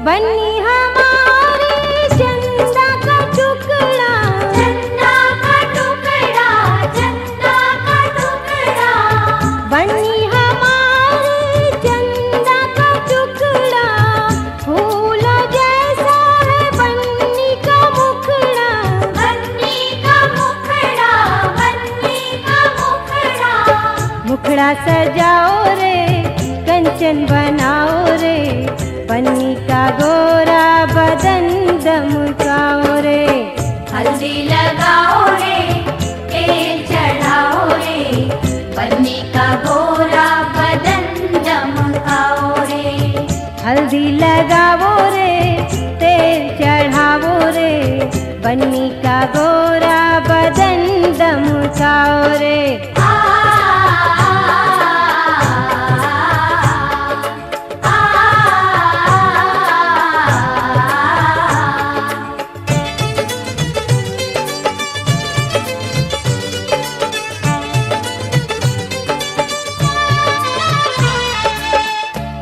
बन्नी हमारी चंदा का टुकड़ा, चंदा का टुकड़ा, चंदा का टुकड़ा। बन्नी हमारी चंदा का टुकड़ा, फूल जैसा है बन्नी का मुखड़ा, बन्नी का मुखड़ा, बन्नी का मुखड़ा। मुखड़ा सजाओ रे कंचन बनाओ रे, बन्नी का गोरा बदन दमकाओ रे। हल्दी लगाओ रे, तेल चढ़ाओ रे, बन्नी का गोरा बदन दमकाओ रे। हल्दी लगाओ रे तेल चढ़ाओ रे, बन्नी का गोरा बदन दमकाओ रे।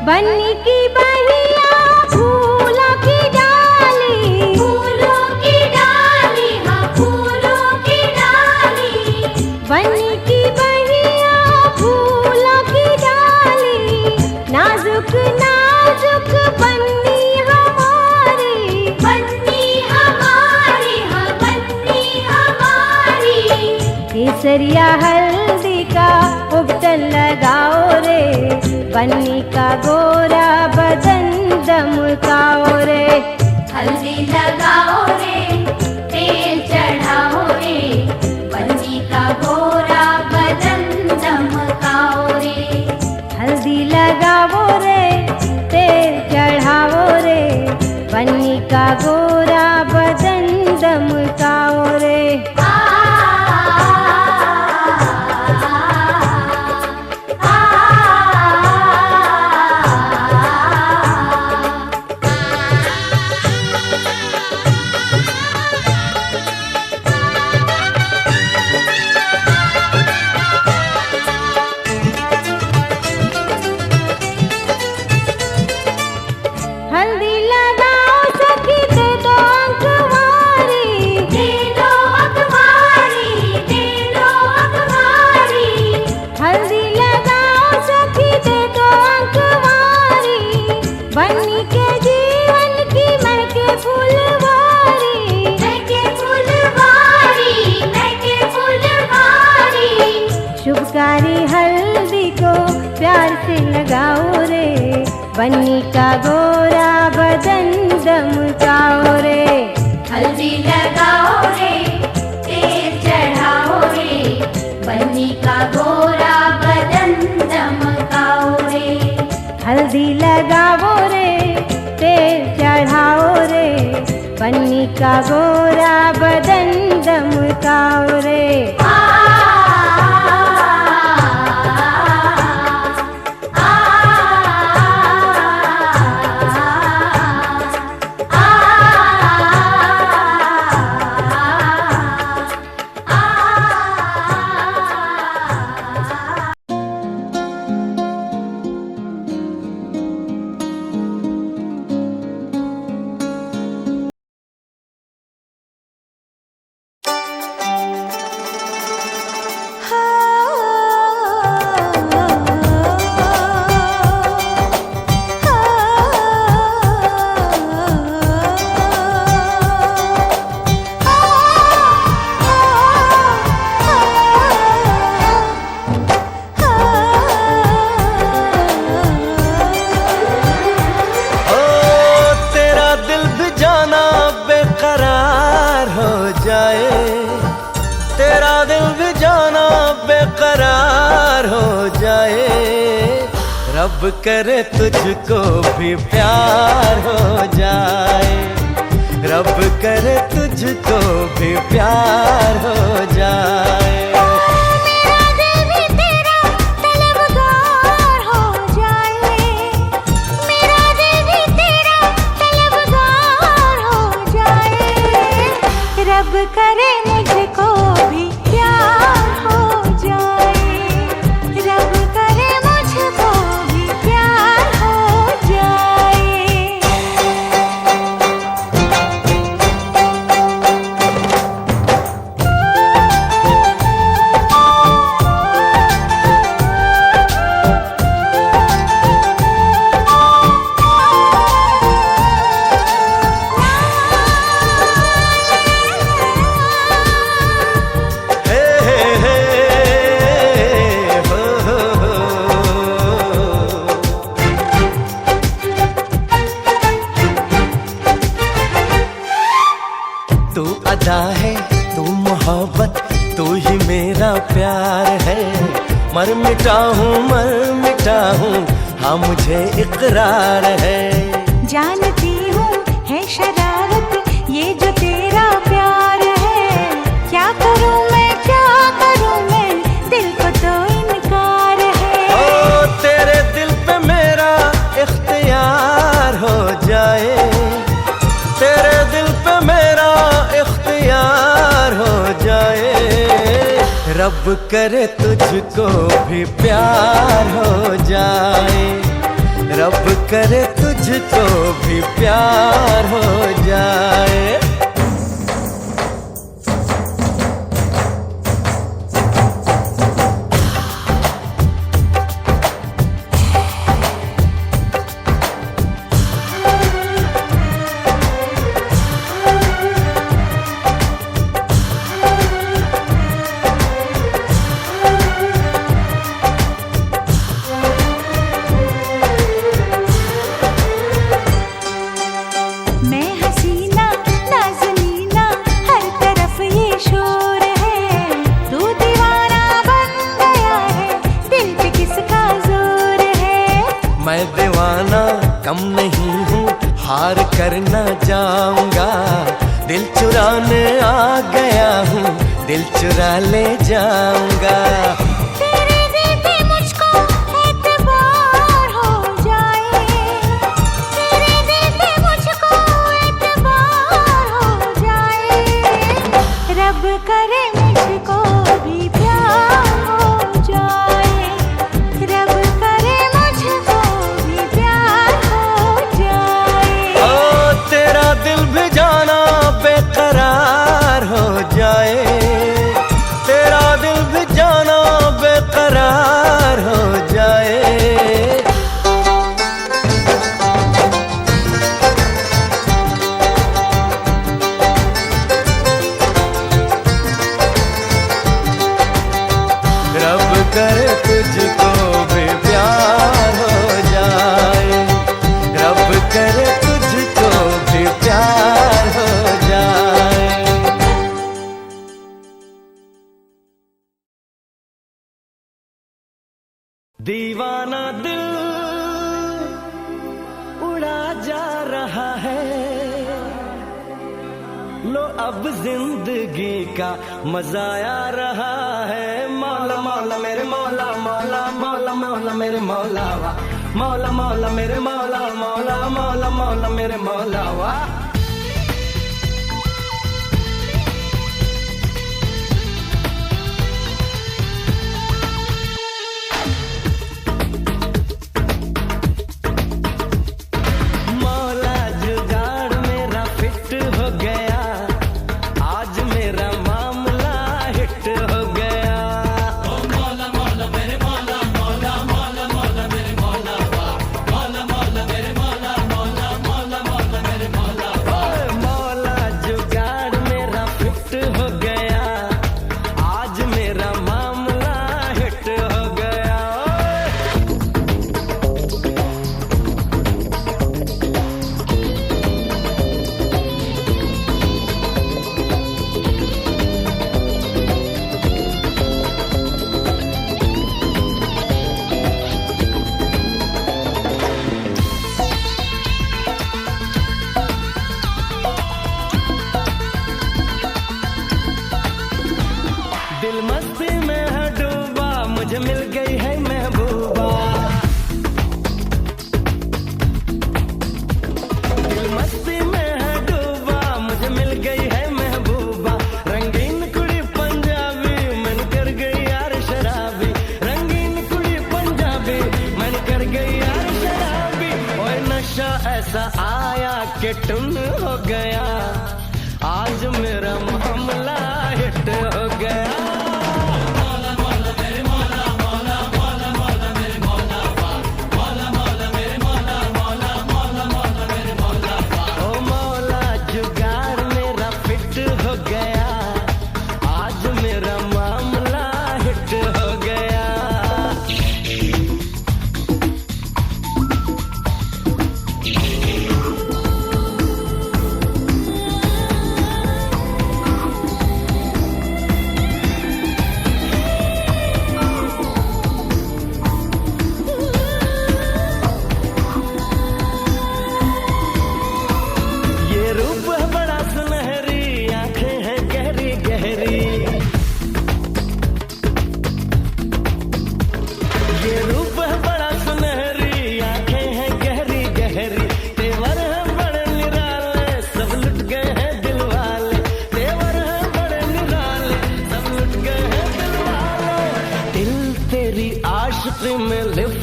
बन्नी की बहिया फूलों की डाली, फूलों की डाली, हाँ फूलों की डाली। बन्नी की बहिया फूलों की डाली, नाजुक नाजुक बन्नी हमारी, बन्नी हमारी, हाँ बन्नी हमारी। केसरिया हल्दी का उबटन लगाओ रे, बन्नी का गोरा बदन दमकाओ रे। हल्दी लगाओ रे, तेल चढ़ाओ रे, बन्नी का गोरा बदन दमकाओ रे। हल्दी लगाओ रे तेल चढ़ाओ रे, बन्नी का गोरा बदन दमकाओ रे। हल्दी लगाओ सखी दे दो अखबारी, दे दो अखबारी, दे दो अखबारी। हल्दी लगाओ सखी दे दो अखबारी, बन्नी के जीवन की महके फुलवारी, महके फुलवारी, महके फुलवारी। शुभकारी हल्दी को प्यार से लगाओ रे, बन्नी का गोरा बदन दमकाओ रे। हल्दी लगाओ रे, तेल चढ़ाओ रे, बन्नी का गोरा बदन दमकाओ रे। हल्दी लगाओ रे तेल चढ़ाओ रे, बन्नी का गोरा बदन दमकाओ रे। रब करे तुझको भी प्यार हो जाए, रब करे तुझको भी प्यार हो जाए। मेरा दिल भी तेरा तलबगार हो जाए, मेरा दिल भी तेरा तलबगार हो जाए। रब करे मुझको भी प्यार हो जाए, रब करे मुझको भी प्यार हो जाए। टूटा हूँ मर मिटा हूँ हाँ मुझे इकरार है। जानती हूँ है शरारत ये जो तेरा प्यार है, क्या करूँ मैं दिल को तो इनकार है। ओ तेरे दिल पे मेरा इख्तियार हो जाए, तेरे दिल पे मेरा इख्तियार हो जाए। रब करे तुझको भी प्यार हो जाए, रब करे तुझको भी प्यार हो जाए। मैं दीवाना कम नहीं हूँ हार कर न जाऊंगा, दिल चुराने आ गया हूँ दिल चुरा ले जाऊंगा। तेरे दिल पे मुझको एतबार हो जाए, तेरे दिल पे मुझको एतबार हो जाए। रब करे मुझको भी प्यार हो जाए, रब करे मुझको भी प्यार हो जाए। ओ तेरा दिल भी जाना बेकरार हो जाए, तेरा दिल भी जाना बेकरार हो जाए। रब करे तुझको भी प्यार हो जाए, रब करे तुझको भी प्यार हो जाए। दीवाना दिल उड़ा जा रहा है, लो अब जिंदगी का मजा आ रहा है। मौला मौला मेरे मौला मौला मौला मौला मेरे मौला वा, मौला मौला मेरे मौला मौला मौला मौला मेरे मौला वा। मौला जुगाड़ मेरा फिट हो गया, आज मेरा मामला हिट हो गया। ओ मौला मौला मेरे मौला मौला मौला मौला मेरे मौला वा, मौला मौला मेरे मौला मौला मौला मौला मेरे मौला वा। मौला जुगाड़ मेरा फिट हो गया, आज मेरा मामला हिट हो गया। दिल मस्ती में है डूबा, मुझे मिल गई है महबूबा। दिल मस्ती में है डूबा, मुझे मिल गई है महबूबा। रंगीन कुड़ी पंजाबी मन कर गई यार शराबी, रंगीन कुड़ी पंजाबी मन कर गई यार शराबी। ओए नशा ऐसा आया कि टुन हो गया, आज मेरा मामला हिट हो गया। ओ मौला जुगाड़ मेरा फिट हो गया, आज मेरा मामला हिट हो गया।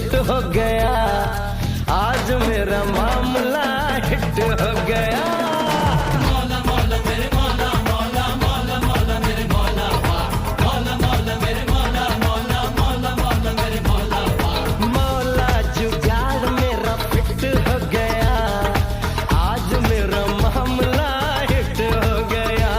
हिट हो गया, आज मेरा मामला हिट हो गया। मौला जुगाड़ मेरा फिट हो गया, आज मेरा मामला हिट हो गया।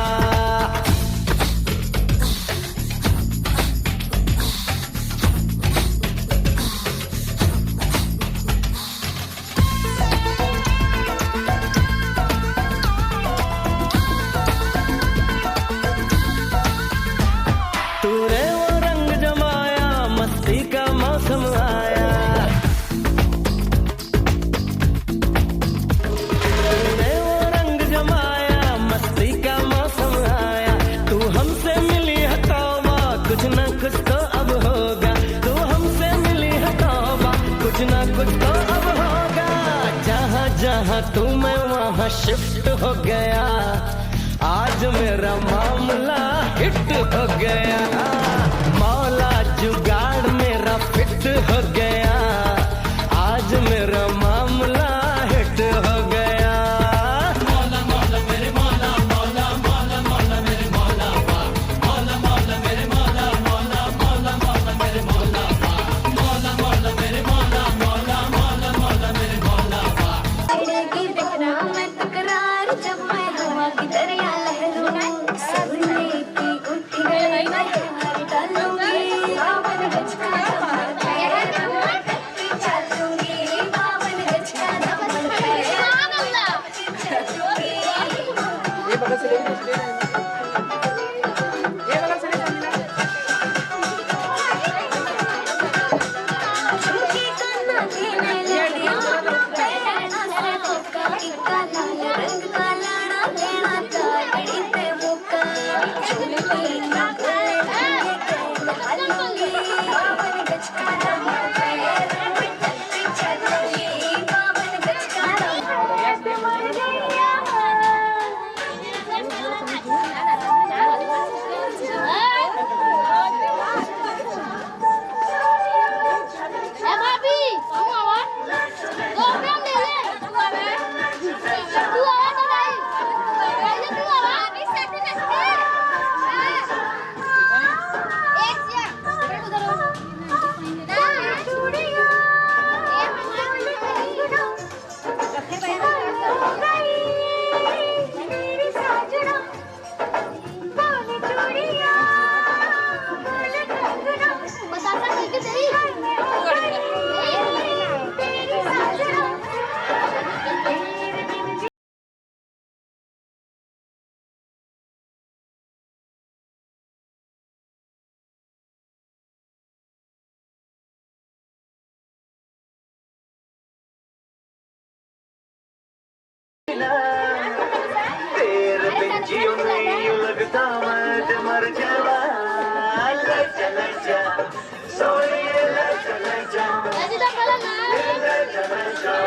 तूने वो रंग जमाया, मस्ती का मौसम आया। तूने वो रंग जमाया, मस्ती का मौसम आया। तू हमसे मिली है तौबा, कुछ न कुछ तो अब होगा। तू हमसे मिली है तौबा, कुछ न कुछ तो अब होगा। जहाँ जहाँ तू मैं वहाँ शिफ्ट हो गया, आज मेरा मामला हिट हो गया। मौला जुगाड़ मेरा फिट हो गया, आज मेरा मामला हिट हो गया। मौला मौला मेरे मौला, मौला मौला मौला मेरे मौला, मौला मौला मेरे मौला, मौला मौला मौला मेरे मौला, मौला मौला मेरे मौला, मौला मौला मौला मेरे मौला। की बिखरा मैं तकरार, जब मैं हवा की दरिया लहरूं, सोने की उठी गई मैं हार डालूंगी। बावन गज का दमन है, चलूंगी। बावन गज का दमन है, चलूंगी। झुमकी कान्हा देने लड़िया, पैना से धोखा, टिक्का लाल रंग का लाड़ा देना ताड़ी पे मुक्का। झुमकी ना करे हलूंगी, बावन गज का दमन है, चलूंगी। बावन गज का दमन पे मर गया। भाभी kamu awak gobrang deh tu awak ni baik banyak tu awak bisa tu nak एक siap udah dah चूड़ियां ये मेरी साजना बोले चूड़ियां बोले कंगना बतासा कि तेरी तेरी साजना। तेरे बिन जियो नहीं यूं लगता मैं मर जावा। ले चले जा सोनिए, ले चले जा, Jadi dah kalah nak. ले चले जा।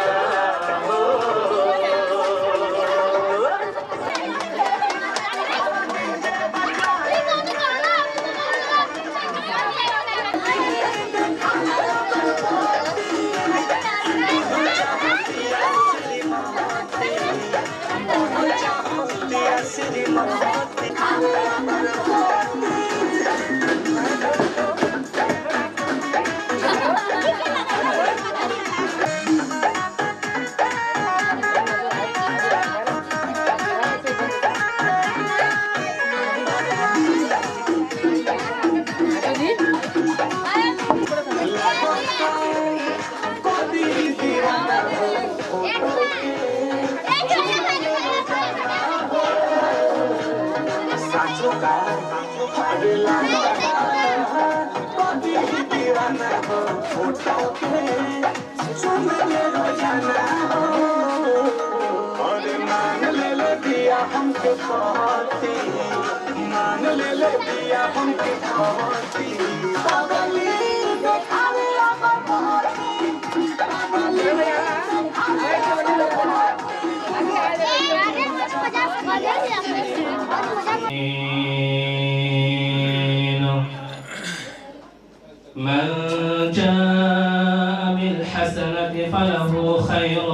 من جاء بالحسنة فله خير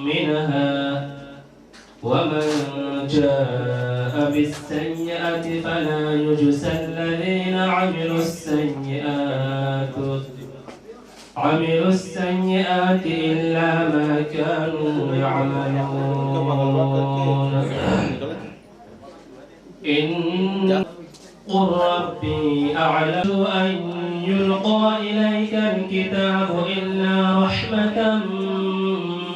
منها ومن جاء بالسيئة فلا يجزى الذين عملوا السيئات إلا ما كانوا يعملون إن قل ربي أعلم أن يلقى إليك الكتاب إلا رحمة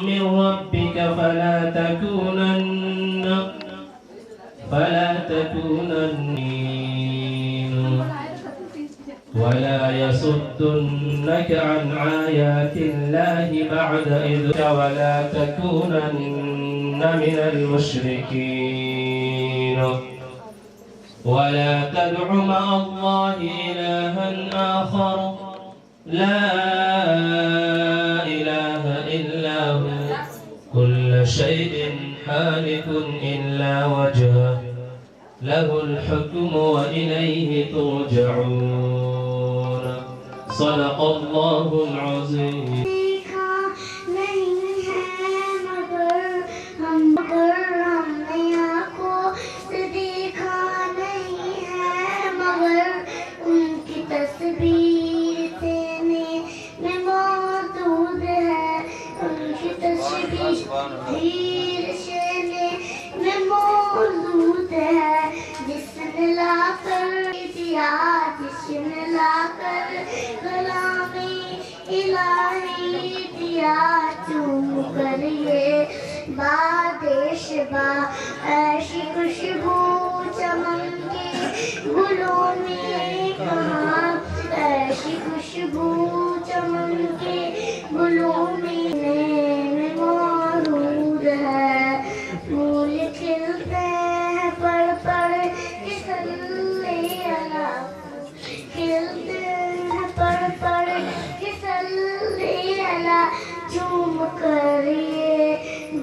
من ربك فلا تكونن ولا يصدنك عن آيات الله بعد إذ ولا تكونن من المشركين ولا تدع مع الله إلها آخر لا إله إلا هو كل شيء هالك إلا وجهه له الحكم وإليه ترجعون صدق الله العظيم ऐसी खुशबू चमन के गुलों में कहाँ ऐसी खुशबू चमन के गुलों में मौजूद है फूल खिलते हैं पड़ किसले अला खिलते हैं पड़ किसले अला झूम कर ये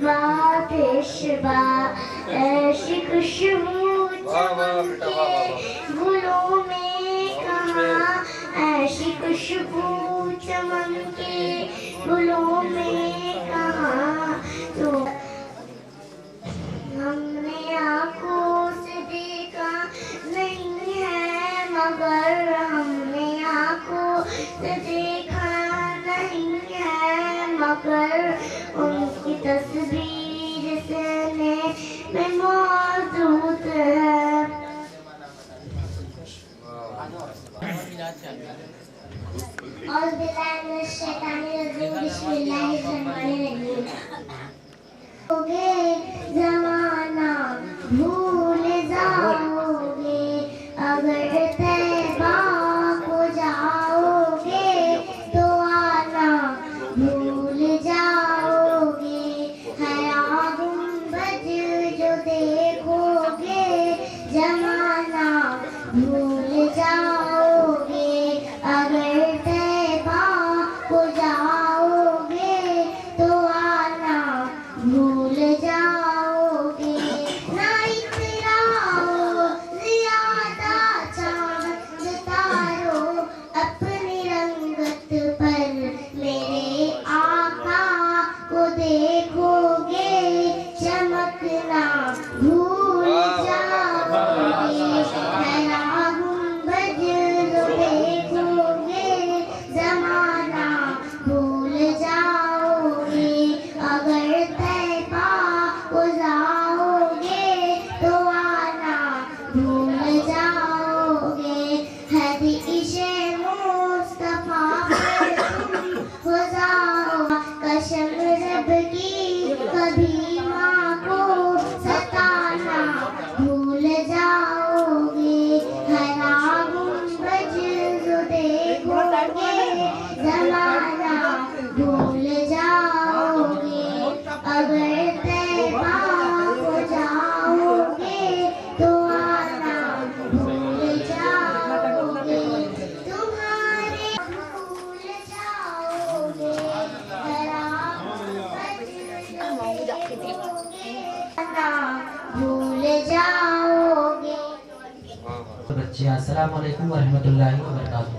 बातेशबा ऐसी खुशबू चमन के गुलों में कहाँ ऐसी खुशबू चमन के गुलों में कहाँ तो हमने आँखों से देखा नहीं है मगर हमने आँखों से देखा नहीं है मगर उनकी तस्वीर सीने में मौजूद है ज़माना भूल जाओगे अगर तैबा को जाओगे तो आना भूल जाओगे हया गुंबद जो देखोगे जमाना भूल जाओगे अगर तैबा को जाओगे तो आना भूल जाओगे ना इतराओ ज़्यादा चांद तारो अपनी रंगत पर मेरे आका को देखोगे चमकना भूल जाओगे हरा गुंबद जो देखोगे ज़माना भूल जाओगे अगर तैबा को जाओगे तो आना भूल जाओगे हदीसे मुस्तफा पर तुम हो जाओ कसम रब की कभी माँ को सताना भूल जाओगे हरा गुंबद जो देखोगे ज़माना भूल जाओगे अगर तैबा को जाओगे तो आना भूल जाओगे तुम्हारे भूल जाओगे हरा आना भूल जाओगे बच्चे अस्सलाम वालेकुम व रहमतुल्लाहि व बरकातहू।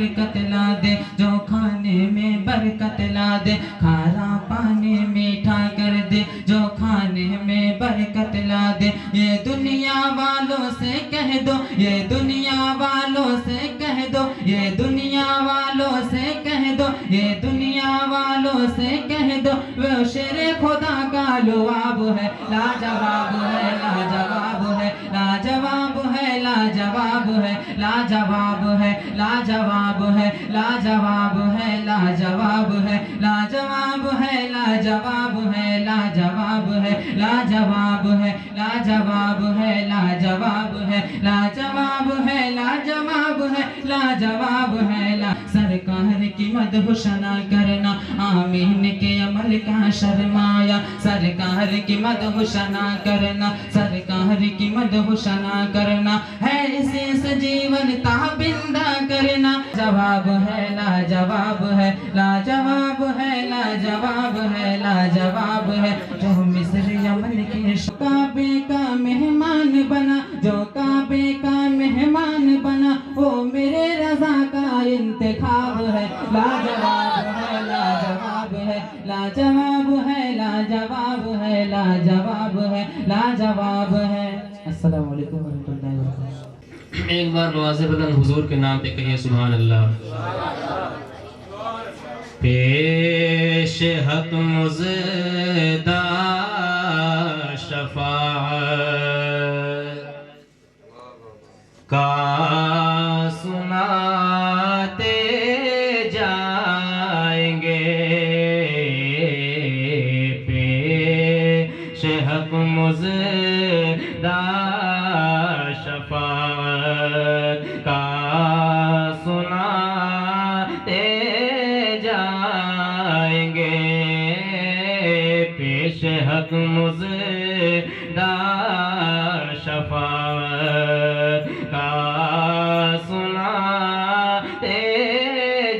बरकत ला दे, जो खाने में बरकत ला दे, खारा पानी मीठा कर दे, जो खाने में बरकत ला दे। ये दुनिया वालों से कह दो, ये दुनिया वालों से कह दो, ये दुनिया वालों से कह दो, ये दुनिया वालों से कह दो, वो शेरे खुदा का लुआब है, लाजवाब है, लाजवाब है, लाजवाब है, लाजवाब है, लाजवाब है, लाजवाब है, लाजवाब है, लाजवाब है, लाजवाब है, लाजवाब है, लाजवाब है, लाजवाब है, लाजवाब है, लाजवाब है, लाजवाब है, लाजवाब है, लाजवाब है। सरकार की मदहुशना करना, आमीन के अमल का शर्माया, सरकार की मदहुशना करना, सरकार की मदहुशना करना है, इसी से जीवन ताबिंदा करना। जवाब है, लाजवाब है, लाजवाब है, लाजवाब है, लाजवाब है। जो मिस्र यमन के काबे का मेहमान बना, जो काबे का मेहमान बना, वो मेरे रज़ा का इंतखाब है, लाजवाब है, लाजवाब है, लाजवाब है, लाजवाब है, लाजवाब है, लाजवाब है। अस्सलाम वालेकुम वरहमतुल्लाहि वबरकातुहू। एक बार नवाज़े बुलंद हुजूर के नाम पे कहिए सुभान अल्लाह। पेश हक मुज़दा शफ़ाअत का सुनाते जाएंगे, पेश हक मुज़दा शफ़ाअत का सुनाते जाएंगे, पेश हक मुज़दा शफ़ाअत का सुनाते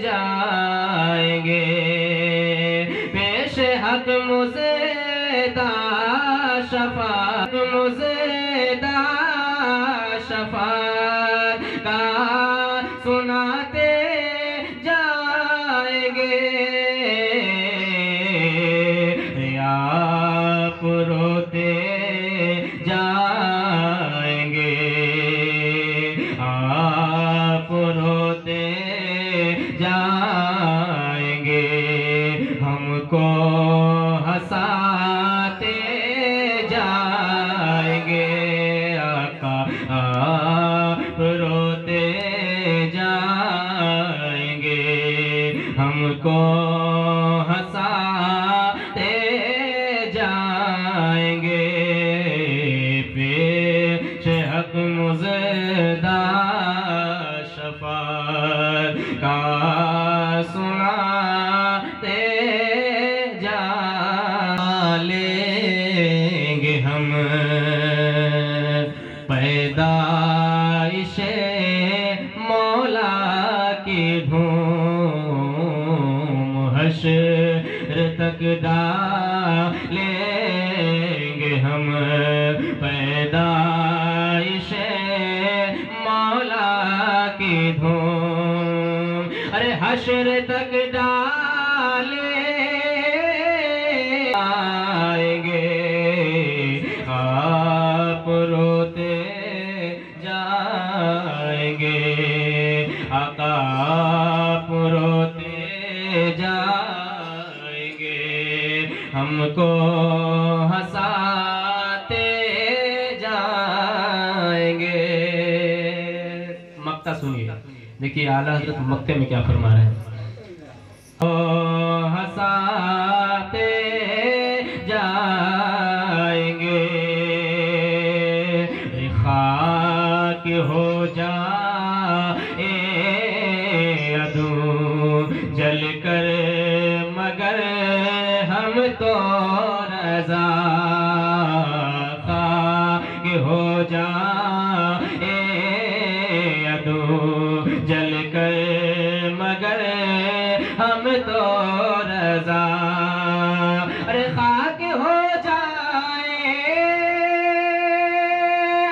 जाएंगे, पेश हक मुज़दा शफ़ाअत, मुज़दा शफ़ाअत का सुनाते जाएंगे। आप रोते जाएंगे, आप रोते जाएंगे, हमको हंसाते जाएंगे। आका आप रोते जाएंगे, हमको हंसाते जाएंगे, पेश हक मुज़दा शफ़ाअत का सुनाते लेंगे हम पैदाइशे मौला की धूम, हश्र तक डालेंगे हम पैदाइशे मौला की धूम, अरे हश्र तक डाले आएंगे। आप रोते जाएंगे, आका आप रोते जाएंगे, हमको हंसाते जाएंगे। मक्ता सुनिए, देखिए आला हज़रत मक्के में क्या फरमा रहे हैं। हंसाते जाएंगे, खाक हो जाए अदू जल कर, मगर हम तो रज़ा, खाक हो जाए अदू जल कर, मगर हम तो रज़ा, अरे खाक हो जाए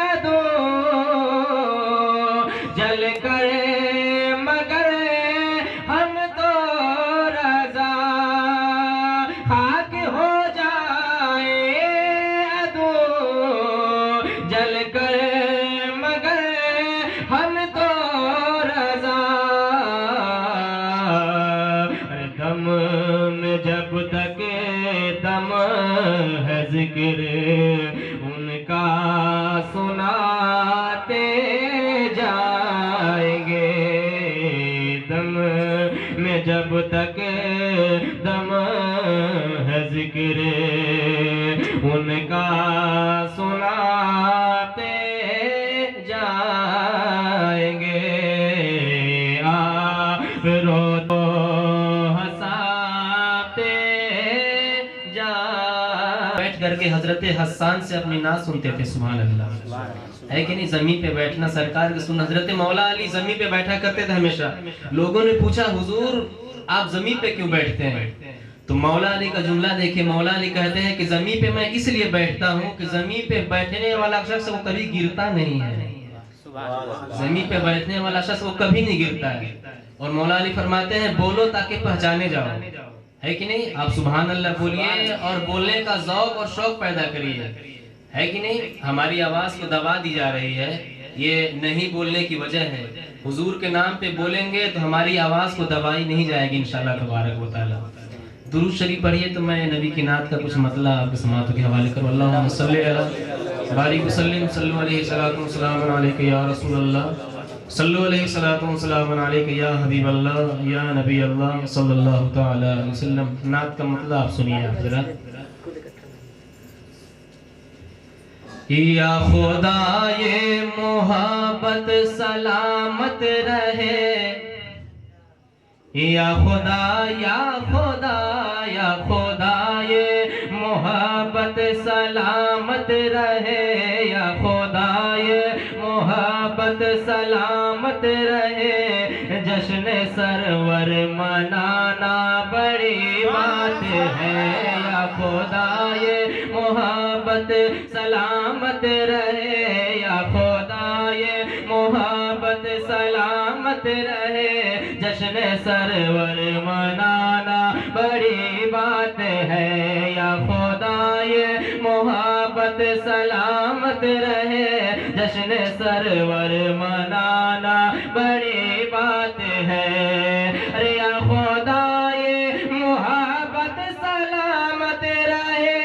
अदू जल कर, मगर जब तक दम है जिक्र उनका सुनाते जाएंगे, दम में जब तक दम है जिक्र उनका सुनाते जाएंगे। आप रो तो हंसाते जा। बैठ करके हजरत हसन से अपनी नात सुनते थे, सुभान अल्लाह, है कि नहीं। जमीन पे बैठना सरकार की सुन। हजरत मौला अली जमीन पे बैठा करते थे हमेशा। लोगों ने पूछा हुजूर आप जमीन पे क्यों बैठते हैं? तो मौला अली का जुमला देखिए। मौला अली कहते हैं कि जमीन पे मैं इसलिए बैठता हूँ कि जमीन पे बैठने वाला शख्स वो कभी गिरता नहीं है। जमीन पे बैठने वाला शख्स वो कभी नहीं गिरता है। और मौला अली फरमाते हैं बोलो ताकि पहचाने जाओ, है कि नहीं। आप सुभान अल्लाह बोलिए और बोलने का ज़ौक़ और शौक़ पैदा करिए, है कि नहीं। हमारी आवाज़ को दबा दी जा रही है, ये नहीं बोलने की वजह है। हुजूर के नाम पे बोलेंगे तो हमारी आवाज़ को दबाई नहीं जाएगी इंशाअल्लाह तबारक व तआला। दुरूद शरीफ पढ़िए तो मैं नबी की नात का कुछ मतलब आपके समातों के हवाले करूँ। अल्लाहुम्मा सल्ली अला बारिक वसल्लिम सल्लु अलैहि सलातु व सलामुन अलैका या रसूल अल्लाह, सल्लु अलैहि सलातु व सलामुन अलैका या हबीब अल्लाह या नबी अल्लाह सल्लल्लाहु तआला अलैहि वसल्लम। नात का मतलब आप सुनिए आप जरा। या खुदा ये मोहब्बत सलामत रहे, या खुदा या खुदा या खुदा ये मोहब्बत सलामत रहे, या खुदा ये मोहब्बत सलामत रहे। जश्न सरवर मनाना बड़ी बात है, या खुदा ये मोहब्बत सलामत रहे, या खुदा ये मोहब्बत सलामत रहे। जश्न सरवर मनाना बड़ी बात है, या खुदा ये मोहब्बत सलामत रहे। जश्न सरवर मनाना बड़ी बात है। अरे या खुदा ये मोहब्बत सलामत रहे,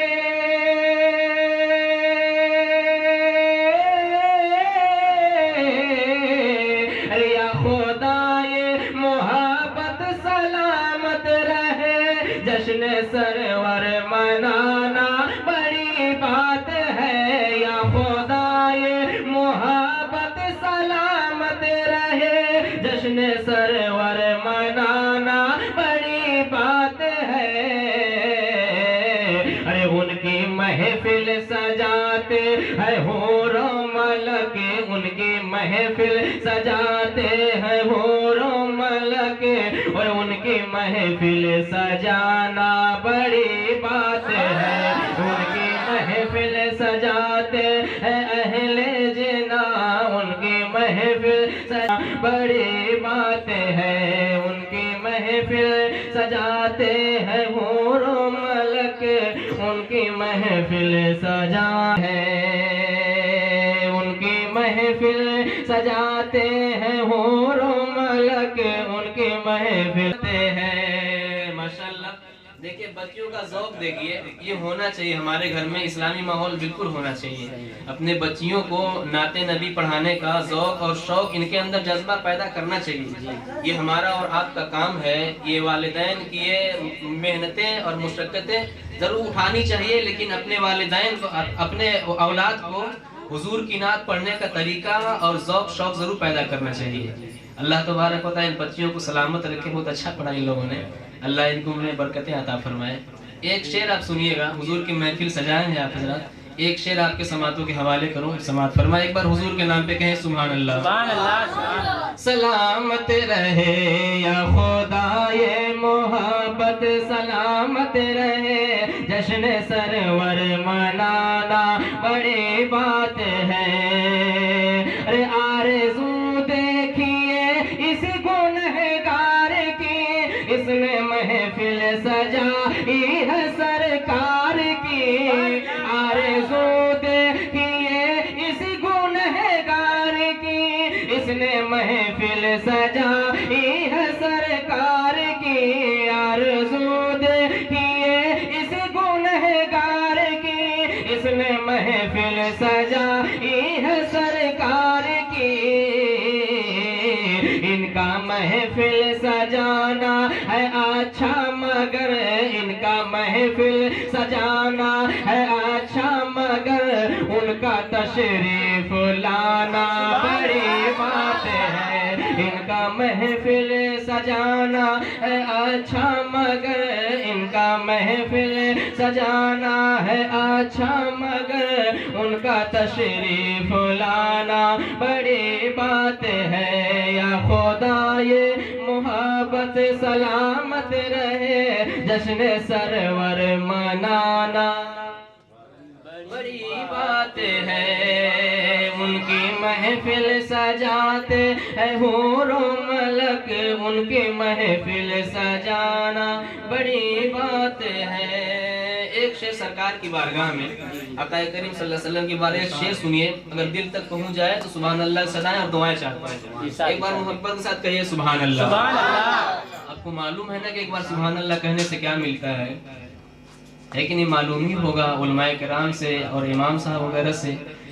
अरे या खुदा ये मोहब्बत सलामत रहे। जश्न सरवर मनाना बड़ी बात है, या खुदा ये मोहब्बत सलामत रहे। जश्न सरवर मनाना बड़ी बात है। अरे उनकी महफिल सजाते हैं हूरो मलक, उनकी महफिल सजाते हैं हूरो मलक, और उनकी महफिल सजाना बड़ी बात है। उनकी महफिल सजाते हैं अहले जिना, उनकी महफिल सजा बड़ी बात है। उनकी महफिल सजाते हैं हूरो मलक, उनकी महफिल सजा है। उनकी महफिल सजाते हैं हूरो मलक, उनकी महफिल है। माशाअल्लाह देखिए बच्चियों का ज़ौक़ देखिए, ये होना चाहिए हमारे घर में। इस्लामी माहौल बिल्कुल होना चाहिए। अपने बच्चियों को नाते नबी पढ़ाने का ज़ौक़ और शौक़ इनके अंदर जज्बा पैदा करना चाहिए। ये हमारा और आपका काम है। ये वालिदैन की ये मेहनतें और मुशक्क़तें ज़रूर उठानी चाहिए, लेकिन अपने वालिदैन को, अपने औलाद को हुजूर की नात पढ़ने का तरीका और ज़ौक़ शौक़ ज़रूर पैदा करना चाहिए। अल्लाह तबारक व तआला इन बच्चियों को सलामत रखे। बहुत अच्छा पढ़ा इन लोगों ने, अल्लाह इनको उन्हें बरकतें अता फरमाए। एक शेर आप सुनिएगा, हुजूर की महफिल सजाए हैं आप हज़रात। एक शेर आपके समातों के हवाले करूं, समात फरमाए। एक बार हुजूर के नाम पे कहें सुभान अल्लाह। सुभान अल्लाह। सलामत रहे या खुदा ये मोहब्बत सलामत रहे। जश्न सरवर मनाना बड़ी बात है। अरे आरज़ू देखिए इस गुनहगार की, इसने महफिल सजाई है सरकार की। आरज़ू देखिए इस गुनहगार की, इसने महफिल सजाई है सरकार की। आरज़ू देखिए अच्छा मगर इनका महफिल सजाना है अच्छा मगर उनका तशरीफ लाना बड़ी बात है इनका महफिल सजाना है अच्छा मगर इनका महफिल सजाना है अच्छा मगर उनका तशरीफ लाना बड़ी बात है या खुदा ये मोहब्बत सलामत रहे जश्न सरवर मनाना बड़ी बात है उनकी महफिल सजाते हैं हूरो मलक उनकी महफिल सजाना बड़ी बात है। एक शेर सरकार की बारगाह में आका करीम सल्लल्लाहु अलैहि वसल्लम की बारे एक शेर सुनिए, अगर दिल तक पहुंच जाए तो सुभान अल्लाह सदाएं और दुआएं चाहते हैं। एक बार मोहब्बत के साथ कहिए सुभान अल्लाह। आपको मालूम है ना कि एक बार सुभान अल्लाह कहने से क्या मिलता है कि नहीं मालूम ही होगा। उलमाए किराम से और इमाम साहब वगैरह से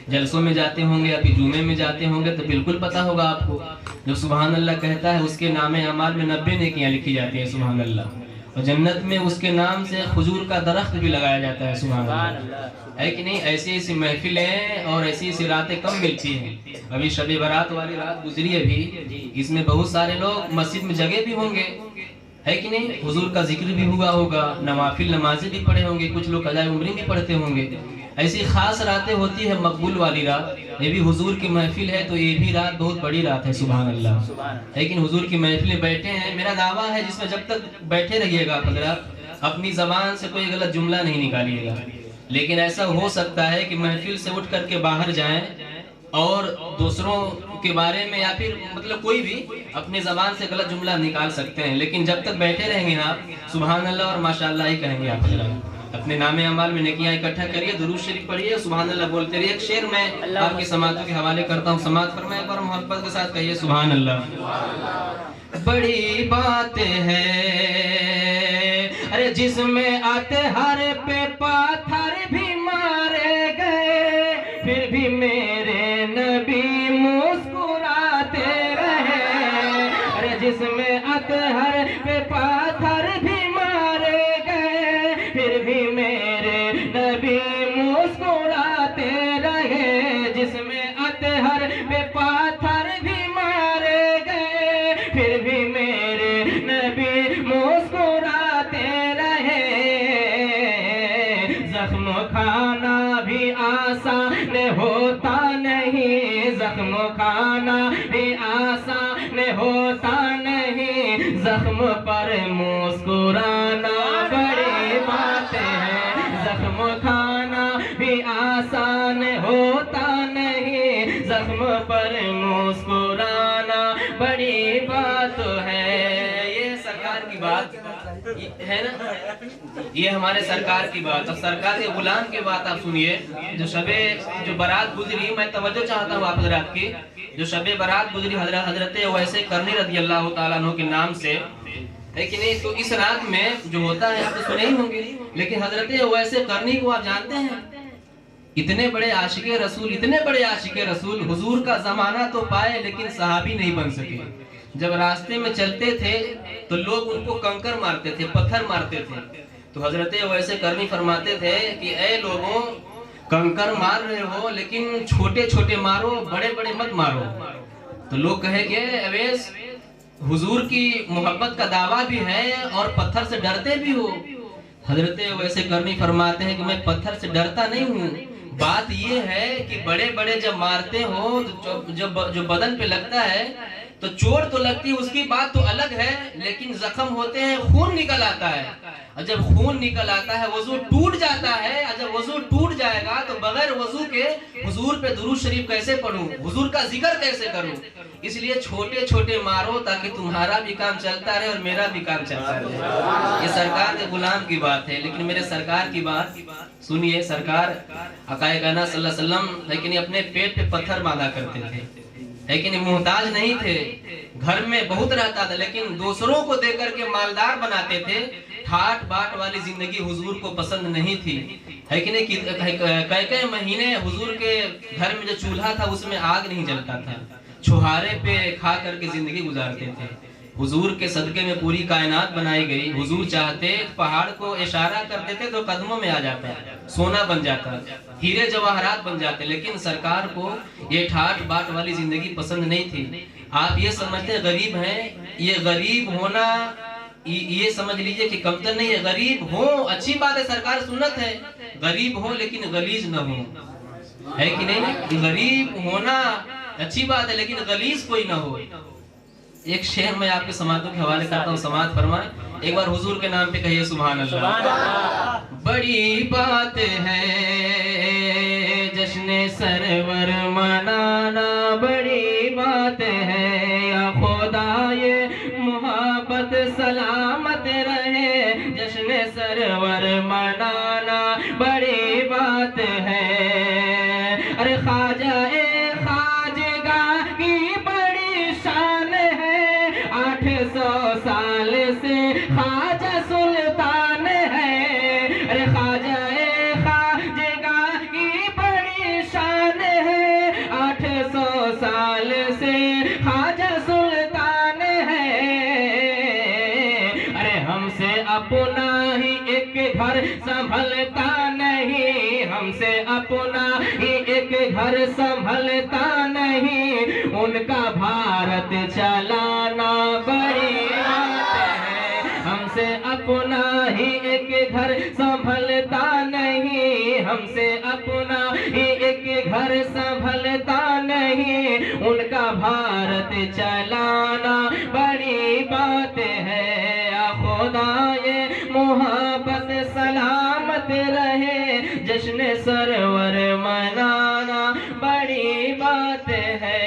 जलसों में जाते होंगे या फिर जुमे में जाते होंगे तो बिल्कुल पता होगा आपको, जो सुभान अल्लाह कहता है उसके नामे अमाल में 90 नेकियां लिखी जाती है सुभान अल्लाह। और जन्नत में उसके नाम से खजूर का दरख्त भी लगाया जाता है सुभान अल्लाह, है कि नहीं। ऐसी ऐसी महफिलें और ऐसी ऐसी रातें कम मिलती हैं। अभी शब बारात वाली रात गुजरी अभी, इसमें बहुत सारे लोग मस्जिद में जगह भी होंगे, है कि नहीं। हुजूर का जिक्र भी हुआ होगा, नवाफिल नमाजें भी पढ़े होंगे, कुछ लोग कज़ाए उम्री भी पढ़ते होंगे। ऐसी खास रातें होती है मकबूल वाली रात, ये भी हुजूर की महफिल है तो ये भी रात बहुत बड़ी रात है सुभान अल्लाह। लेकिन हुजूर की महफिल में बैठे हैं, मेरा दावा है जिसमें जब तक बैठे रहिएगा हज़रात अपनी जबान से कोई गलत जुमला नहीं निकालिएगा। लेकिन ऐसा हो सकता है कि महफिल से उठ करके बाहर जाएं और दूसरों के बारे में या फिर मतलब कोई भी अपनी जबान से गलत जुमला निकाल सकते हैं, लेकिन जब तक बैठे रहेंगे आप सुभान अल्लाह और माशाअल्लाह ही कहेंगे आप। अपने नामे अमाल में नेकियां इकट्ठा करिए, दुरूद शरीफ पढ़िए, सुभान अल्लाह बोलते रहिए। एक शेर मैं आपकी समातों के हवाले करता हूँ, समात फरमाएं एक बार मोहब्बत के साथ कहिए सुभान अल्लाह। बड़ी बात है अरे जिसमें आते हर पे पाथर भी मारे गए फिर भी मेरे नबी मुस्कुराते रहे। अरे जिसमें आते हर पे पाथर भी मारे गए फिर भी मेरे नबी मुस्कुराते रहे। जिसमें आते हर पे पाथर भी मारे गए फिर भी मेरे नबी मुस्कुराते रहे। जख्म खाना भी आसान होता नहीं, जख्म खाना भी आसान होता नहीं, जख्म पर मुस्कुराना बड़ी बात है। जख्म खाना भी आसान होता नहीं, जख्म पर मुस्कुराना बड़ी बात है। ये सरकार की बात है ना, ये हमारे सरकार की बात। अब सरकार के गुलाम की बात आप सुनिए। जो बारात गुजरी, मैं तवज्जो चाहता हूँ आप हजरात की, जो शबे बारात गुजरी हजरत वैसे करनी रज़ी अल्लाह तआला अन्हु के नाम से, है कि नहीं। तो इस रात में जो होता है आप तो सुने ही होंगे, लेकिन हजरत वैसे करनी को आप जानते हैं। इतने बड़े आशिके रसूल, इतने बड़े आशिके रसूल, हुजूर का जमाना तो पाए लेकिन सहाबी नहीं बन सके। जब रास्ते में चलते थे तो लोग उनको कंकर मारते थे, पत्थर मारते थे। तो हजरत वैसे करनी फरमाते थे कि ऐ लोगों, कंकर मार रहे हो लेकिन छोटे छोटे मारो, बड़े बड़े मत मारो। तो लोग कहे कि अवैस हुजूर की मोहब्बत का दावा भी है और पत्थर से डरते भी हो। हजरत वैसे करनी फरमाते हैं कि मैं पत्थर से डरता नहीं हूँ, बात ये है कि बड़े बड़े जब मारते हो तो जो बदन पे लगता है तो चोट तो लगती है, उसकी बात तो अलग है, लेकिन जख्म होते हैं, खून निकल आता है। और जब खून निकल आता है वजू टूट जाता है। और जब वजू टूट जाएगा तो बगैर वजू के हुजूर पे दुरूद शरीफ कैसे पढ़ूं, हुजूर का जिक्र कैसे करूं। इसलिए छोटे छोटे मारो ताकि तुम्हारा भी काम चलता रहे और मेरा भी काम चलता रहे। ये सरकार के गुलाम की बात है, लेकिन मेरे सरकार की बात सुनिए। सरकार आकाए गाना सल्लल्लाहु अलैहि वसल्लम लेकिन अपने पेट पे पत्थर बांधा करते थे, लेकिन मुहताज नहीं थे, घर में बहुत रहता था, लेकिन दूसरों को देकर के मालदार बनाते थे। ठाट बाट वाली जिंदगी हुजूर को पसंद नहीं थी, है कि नहीं। कई महीने हुजूर के घर में जो चूल्हा था उसमें आग नहीं जलता था, छुहारे पे खा करके जिंदगी गुजारते थे। हुजूर के सदके में पूरी कायनात बनाई गई। हुजूर चाहते पहाड़ को इशारा कर देते तो कदमों में आ जाता, सोना बन जाता, हीरे जवाहरात बन जाते। लेकिन सरकार को ये ठाट बाट वाली जिंदगी पसंद नहीं थी। आप ये समझते गरीब हैं, ये गरीब होना ये समझ लीजिए कि कमतर नहीं है। गरीब हो अच्छी बात है, सरकार सुन्नत है, गरीब हो लेकिन गलीज न हो, है कि नहीं? गरीब होना अच्छी बात है लेकिन गलीज कोई ना हो। एक शेर मैं आपके समातों के हवाले करता हूँ, समात फरमाए। एक बार हुजूर के नाम पे कहिए सुभान अल्लाह। बड़ी बात है जश्न सरवर मनाना, बड़ी बात है या खुदा ये मोहब्बत सलामत रहे। जश्न सरवर मनाना बड़ी बात है। अरे ख्वाजा खाजगा की बड़ी शान है, 800 साल से ख्वाजा सुल्तान है। अरे ख्वाजा खाजगा की बड़ी शान है, 800 साल से ख्वाजा सुल्तान है। अरे हमसे अपना ही एक घर संभलता नहीं, हमसे अपना ही एक घर संभलता नहीं, उनका भारत चलाना बड़ी बात है। हमसे अपना ही एक घर संभलता नहीं, हमसे अपना ही एक घर संभलता नहीं, उनका भारत चलाना बड़ी बात है। खुदा ये मोहब्बत सलामत रहे, जश्न सरवर मनाना बड़ी बात है।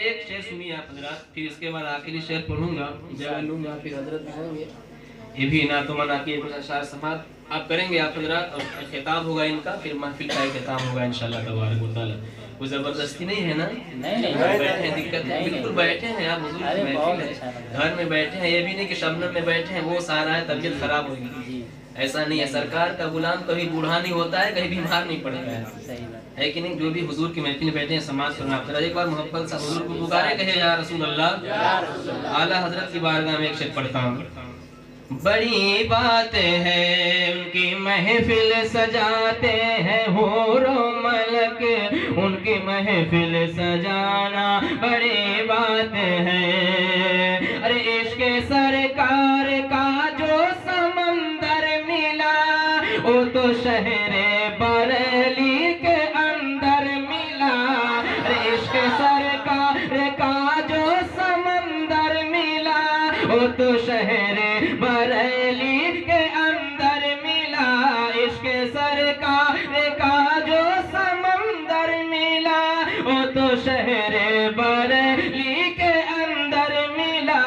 एक शेर सुनिए आप हजरात, फिर इसके बाद आखिरी शेर पढ़ूंगा, जगह लूंगा, फिर हजरत आएंगे। ये भी ना तो मना के कुछ अशार समात आप करेंगे आप हजरात, और खिताब होगा इनका, फिर महफिल का खिताब होगा इंशाल्लाह तबारक व तआला। कोई जबरदस्ती नहीं है ना? नहीं बैठे हैं, दिक्कत नहीं, बिल्कुल बैठे हैं आप हुजूर की महफिल है, घर में बैठे हैं। ये भी नहीं कि शबनम में बैठे हैं, वो सारा है तबीयत खराब होगी, ऐसा नहीं है। सरकार का गुलाम कभी बूढ़ा नहीं होता है, कहीं बीमार नहीं पड़ेगा, है कि नहीं? जो भी हुजूर की महफिल में बैठे हैं समाज करना। एक बार मोहब्बत से हुजूर को पुकारे, कहे या रसूल अल्लाह। आला हजरत की बारगाह में एक शेर पढ़ता हूँ। बड़ी बात है उनकी महफिल सजाते हैं हूरो मलक, उनकी महफिल सजाना बड़ी बात है। अरे इश्क सरकार का जो समंदर मिला, वो तो शहरे बरेली के अंदर मिला। अरे इश्क सरकार का जो समंदर मिला, वो तो शहरे बरेली के अंदर मिला। इश्क सरकार का जो समंदर मिला, वो तो शहरे बरेली के अंदर मिला।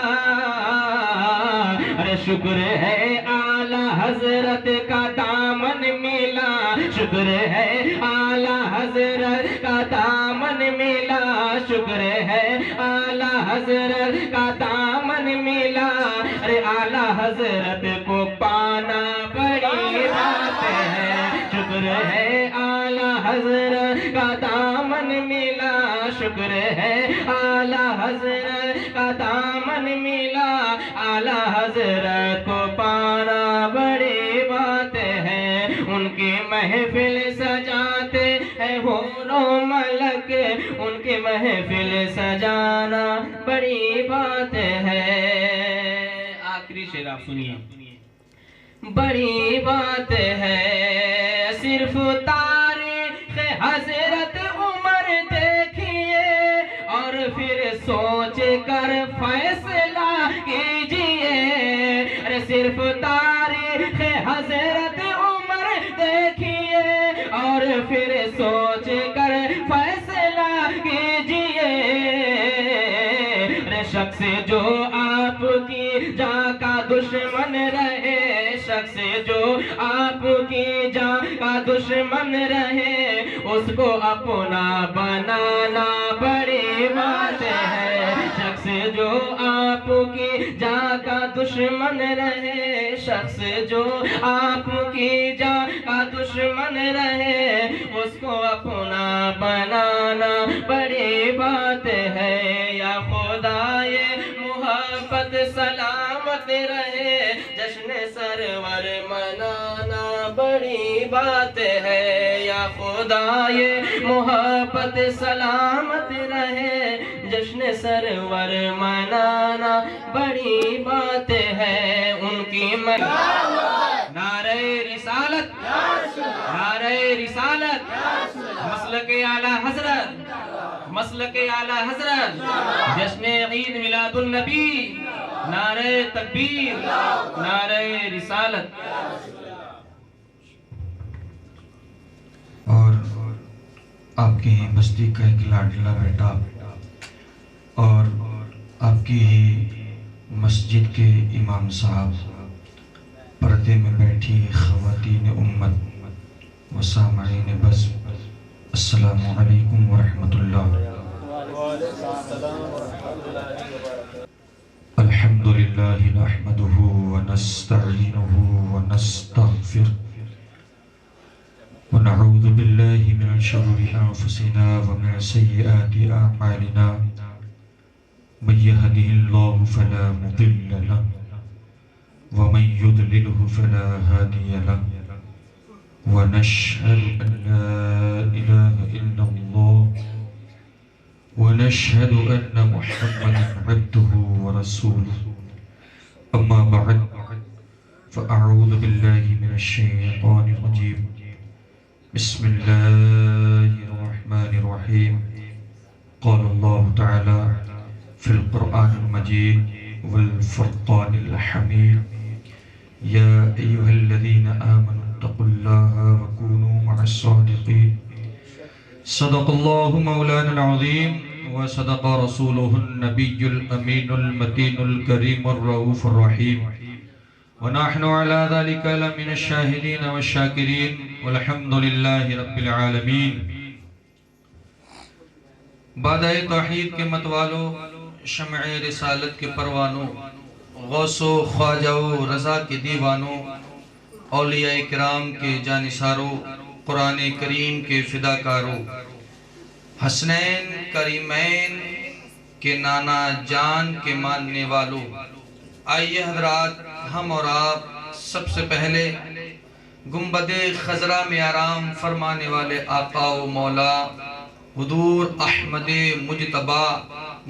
अरे शुक्र है आला हजरत का दामन मिला, शुक्र है आला हजरत का दामन मिला, शुक्र है आला हजरत का दामन मिला। अरे आला हजरत को पाना बड़ी बात है, शुक्र है आला हजरत का दामन मिला, शुक्र है आला हजरत का दामन मिला। आला हजरत को पाना बड़ी बात है, उनकी महफिल सजाते हैं हूरो मलक, उनकी महफिल सजाना बड़ी बात है। आखिरी शेर आप सुनिए। बड़ी बात है सिर्फ तारीख हजरत उमर देखिए, और फिर सोच कर फैसला कीजिए। अरे सिर्फ तारीख हजरत उमर देखिए, और फिर सोच कर फैसला कीजिए। शख्स जो आपकी जान का दुश्मन रहे, शख्स जो आपकी जान का दुश्मन रहे, उसको अपना बनाना बड़ी बात है। शख्स जो आपकी जान का दुश्मन रहे, शख्स जो आपकी जान का दुश्मन रहे, उसको अपना बनाना बड़ी बात है। या खुदा ये سلامت رہے، جشن سرور منانا بڑی بات ہے، یا خدا یہ محبت سلامت رہے، جشن سرور منانا بڑی بات ہے، ان کی نعرہ رسالت، نعرہ رسالت، مسلک اعلی حضرت، مسلک اعلی حضرت، جشن عید میلاد النبی، نعرہ تکبیر، نعرہ رسالت۔ اور آپ کی ہی بستی کا ایک لاڈلا بیٹا اور آپ کی ہی مسجد کے امام صاحب، پردے میں بیٹھی خواتین امت و سامعین بس، السلام علیکم ورحمۃ اللہ۔ الحمد للہ نحمده ونستعینه ونستغفره ونعوذ باللہ من شرور انفسنا ومن سیئات اعمالنا، من يهده الله فلا مضل له ومن يضلله فلا هادي له، ونشهد أن لا إله إلا الله ونشهد أن محمدا عبده ورسوله، أما بعد فأعوذ بالله من الشيطان الرجيم، بسم الله الرحمن الرحيم، قال الله تعالى في القرآن المجيد والفرقان الحميد، يا أيها الذين آمنوا اتقوا الله وكونوا مع الصادقين، صدق الله مولانا العظيم وصدق رسوله النبي الأمين المتين الكريم الرؤوف الرحيم، ونحن على ذلك لمن الشاهدين والشاكرين، والحمد لله رب العالمين۔ بعد توحید کے متوالو، شمع رسالت کے پروانوں، غوث و خواجہ و رضا کے دیوانوں، اولیاء کرام کے جانثاروں، قرآن کریم کے فداکاروں، حسنین کریمین کے نانا جان کے ماننے والوں، آئیے حضرات، ہم اور آپ سب سے پہلے گنبد خضرا میں آرام فرمانے والے آقا و مولا حضور احمد مجتبی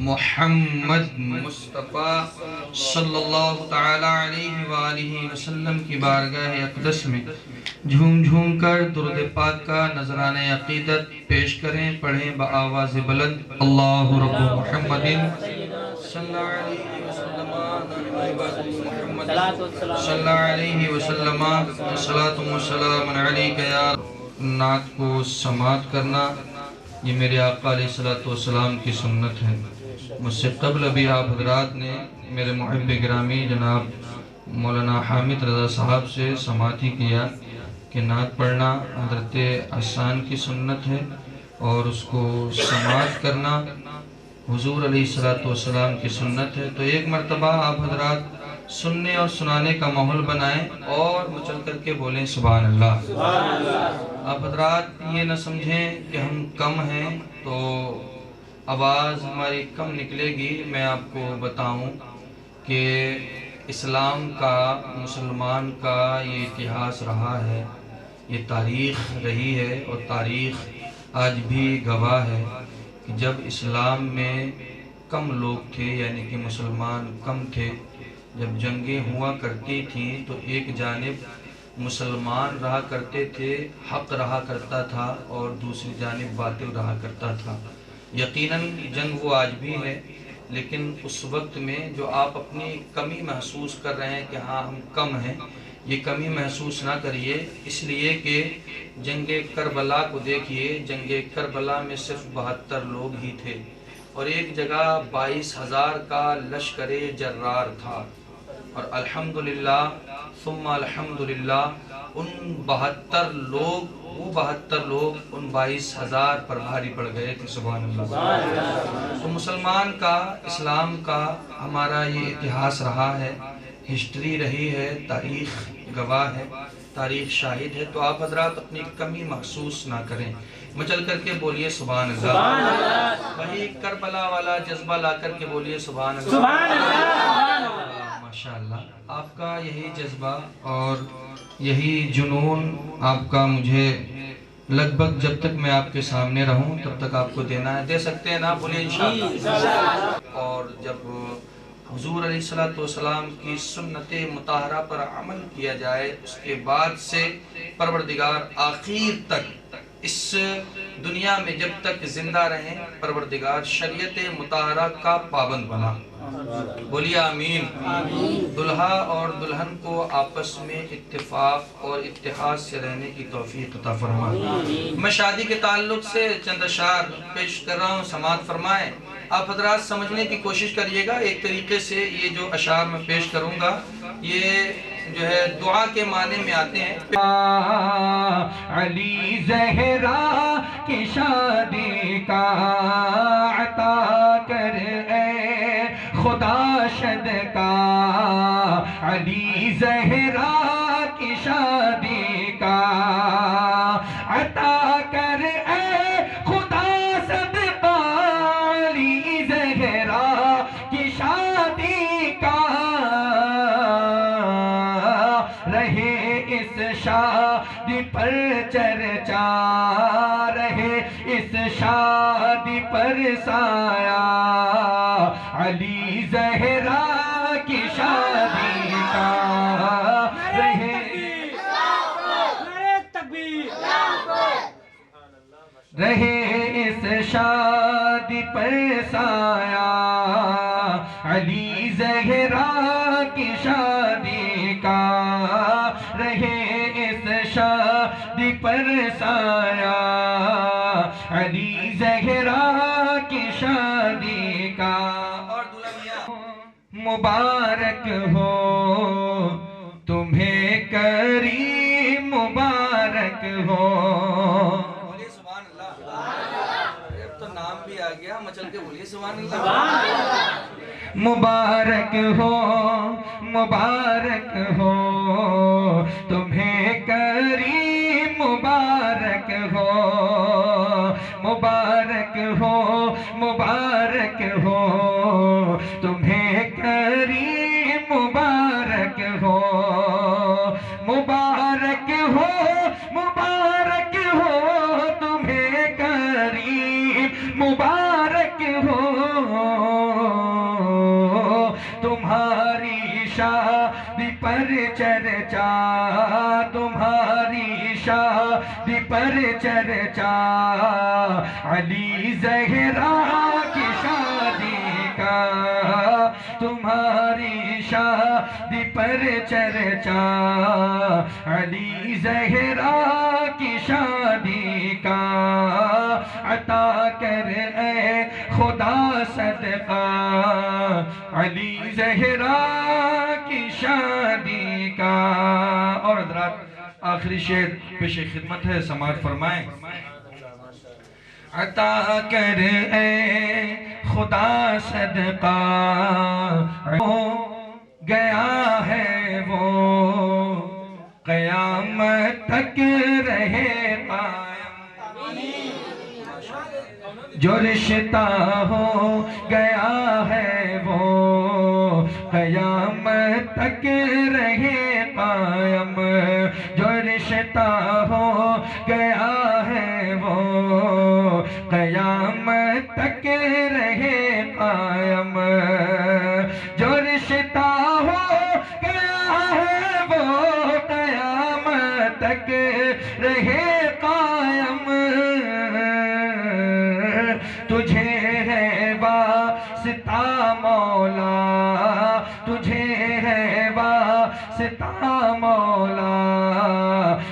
محمد مصطفیٰ صلی اللہ تعالی علیہ وآلہ وسلم کی بارگاہ اقدس میں جھوم جھوم کر درود پاک کا نذرانہ عقیدت پیش کریں، پڑھیں بآواز بلند، اللہ رب محمد صلی اللہ علیہ وسلم، صلی اللہ علیہ وسلم، صلاۃ و سلام علیک یا۔ نعت کو سماعت کرنا یہ میرے آقا علیہ السلام کی سنت ہے۔ مجھ سے قبل ابھی آپ حضرات نے میرے محب گرامی جناب مولانا حامد رضا صاحب سے سماعت ہی کیا کہ نعت پڑھنا حضرت احسان کی سنت ہے اور اس کو سماعت کرنا حضور علیہ السلام کی سنت ہے۔ تو ایک مرتبہ آپ حضرات سننے اور سنانے کا ماحول بنائیں اور مچل کر کے بولیں سبحان اللہ۔ آپ حضرات یہ نہ سمجھیں کہ ہم کم ہیں تو آواز ہماری کم نکلے گی۔ میں آپ کو بتاؤں کہ اسلام کا، مسلمان کا یہ اتہاس رہا ہے، یہ تاریخ رہی ہے اور تاریخ آج بھی گواہ ہے کہ جب اسلام میں کم لوگ تھے، یعنی کہ مسلمان کم تھے، جب جنگیں ہوا کرتی تھیں تو ایک جانب مسلمان رہا کرتے تھے، حق رہا کرتا تھا، اور دوسری جانب باطل رہا کرتا تھا۔ یقیناً جنگ وہ آج بھی ہے، لیکن اس وقت میں جو آپ اپنی کمی محسوس کر رہے ہیں کہ ہاں ہم کم ہیں، یہ کمی محسوس نہ کریے، اس لیے کہ جنگ کربلا کو دیکھیے، جنگ کربلا میں صرف 72 لوگ ہی تھے اور ایک جگہ 22,000 کا لشکر جرار تھا، اور الحمدللہ ثم الحمدللہ ان 72 لوگ ان 22,000 پر بھاری پڑ گئے تھے، سبحان اللہ۔ تو مسلمان کا، اسلام کا ہمارا یہ اتہاس رہا ہے، ہسٹری رہی ہے، تاریخ گواہ ہے تاریخ شاہد ہے، تو آپ حضرات اپنی کمی محسوس نہ کریں، مچل کر کے بولیے سبحان اللہ، وہی کربلا والا جذبہ لا کر کے بولیے سبحان اللہ۔ ماشاءاللہ آپ کا یہی جذبہ اور یہی جنون آپ کا مجھے لگ بھگ جب تک میں آپ کے سامنے رہوں تب تک آپ کو دینا ہے، دے سکتے ہیں نا؟ بولیے انشاءاللہ۔ اور جب حضور علیہ السلام کی سنت مطہرہ پر عمل کیا جائے، اس کے بعد سے پروردگار آخر تک اس دنیا میں جب تک زندہ رہیں پروردگار شریعت مطہرہ کا پابند بنا۔ بولیے آمین۔ دلہا اور دلہن کو آپس میں اتفاق اور اتحاد سے رہنے کی توفیق عطا فرمائے۔ میں شادی کے تعلق سے چند اشعار پیش کر رہا ہوں، سماعت فرمائیں۔ آپ حضرات سمجھنے کی کوشش کریے گا، ایک طریقے سے یہ جو اشعار میں پیش کروں گا یہ جو ہے دعا کے معنی میں آتے ہیں۔ علی زہرا کی شادی کا عطا کر اے خدا شد کا، علی زہرا کی شادی کا عطا کر اے خدا صدقہ، علی زہرا کی شادی کا رہے اس شادی پر چرچا، رہے اس شادی پر سایہ، علی زہرا کی شادی کا رہے اس شادی پر سایہ، علی زہرا کی شادی کا رہے اس شادی پر سایہ، علی زہرا کی شادی کا۔ اور مبارک ہو تمہیں کریم، مبارک ہو۔ بولیے سبحان اللہ۔ اب تو نام بھی آ گیا، مچل کے بولیے سبحان اللہ۔ مبارک ہو مبارک ہو تمہیں کریم، مبارک ہو مبارک ہو مبارک ہو تمہیں کریم، مبارک ہو مبارک ہو مبارک ہو تمہیں کریم، مبارک ہو تمہاری شادی پر چرچا، تمہاری شادی پر چرچا، علی زہرا کی شادی کا، تمہاری شادی پر چرچا، علی زہرا کی شادی کا عطا کر اے خدا صدقہ، علی زہرا کی شادی کا۔ اور حضرات آخری شعر پیش خدمت ہے، سماعت فرمائیں۔ عطا کر اے خدا صدقہ، گیا ہے وہ قیامت تک رہے قائم، جو رشتہ ہو گیا ہے وہ قیامت تک رہے قائم، جو رشتہ ہو گیا ہے وہ قیامت تک رہے قائم، جو رشتہ ہو گیا ہے وہ قیامت تک رہے قائم، تجھے ہے واسطہ مولا، تجھے ہے واسطہ مولا،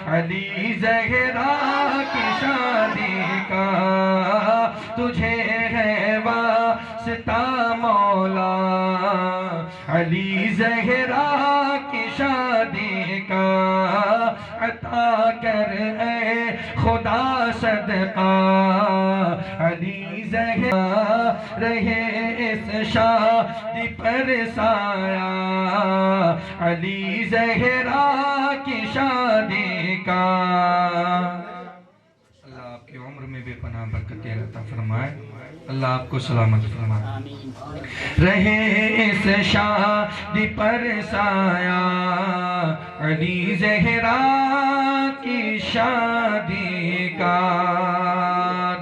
علی زہرا کی شادی کا، تجھے ہے واسطہ مولا، علی زہرا کی شادی کا عطا کر اے خدا صدقہ، علی زہرا رہے اس شادی پر سایہ علی زہرا کی شادی کا اللہ آپ کی عمر میں بے پناہ برکتیں عطا فرمائے اللہ آپ کو سلامت فرمائے رہے اس شادی پر سایہ علی زہرا کی شادی کا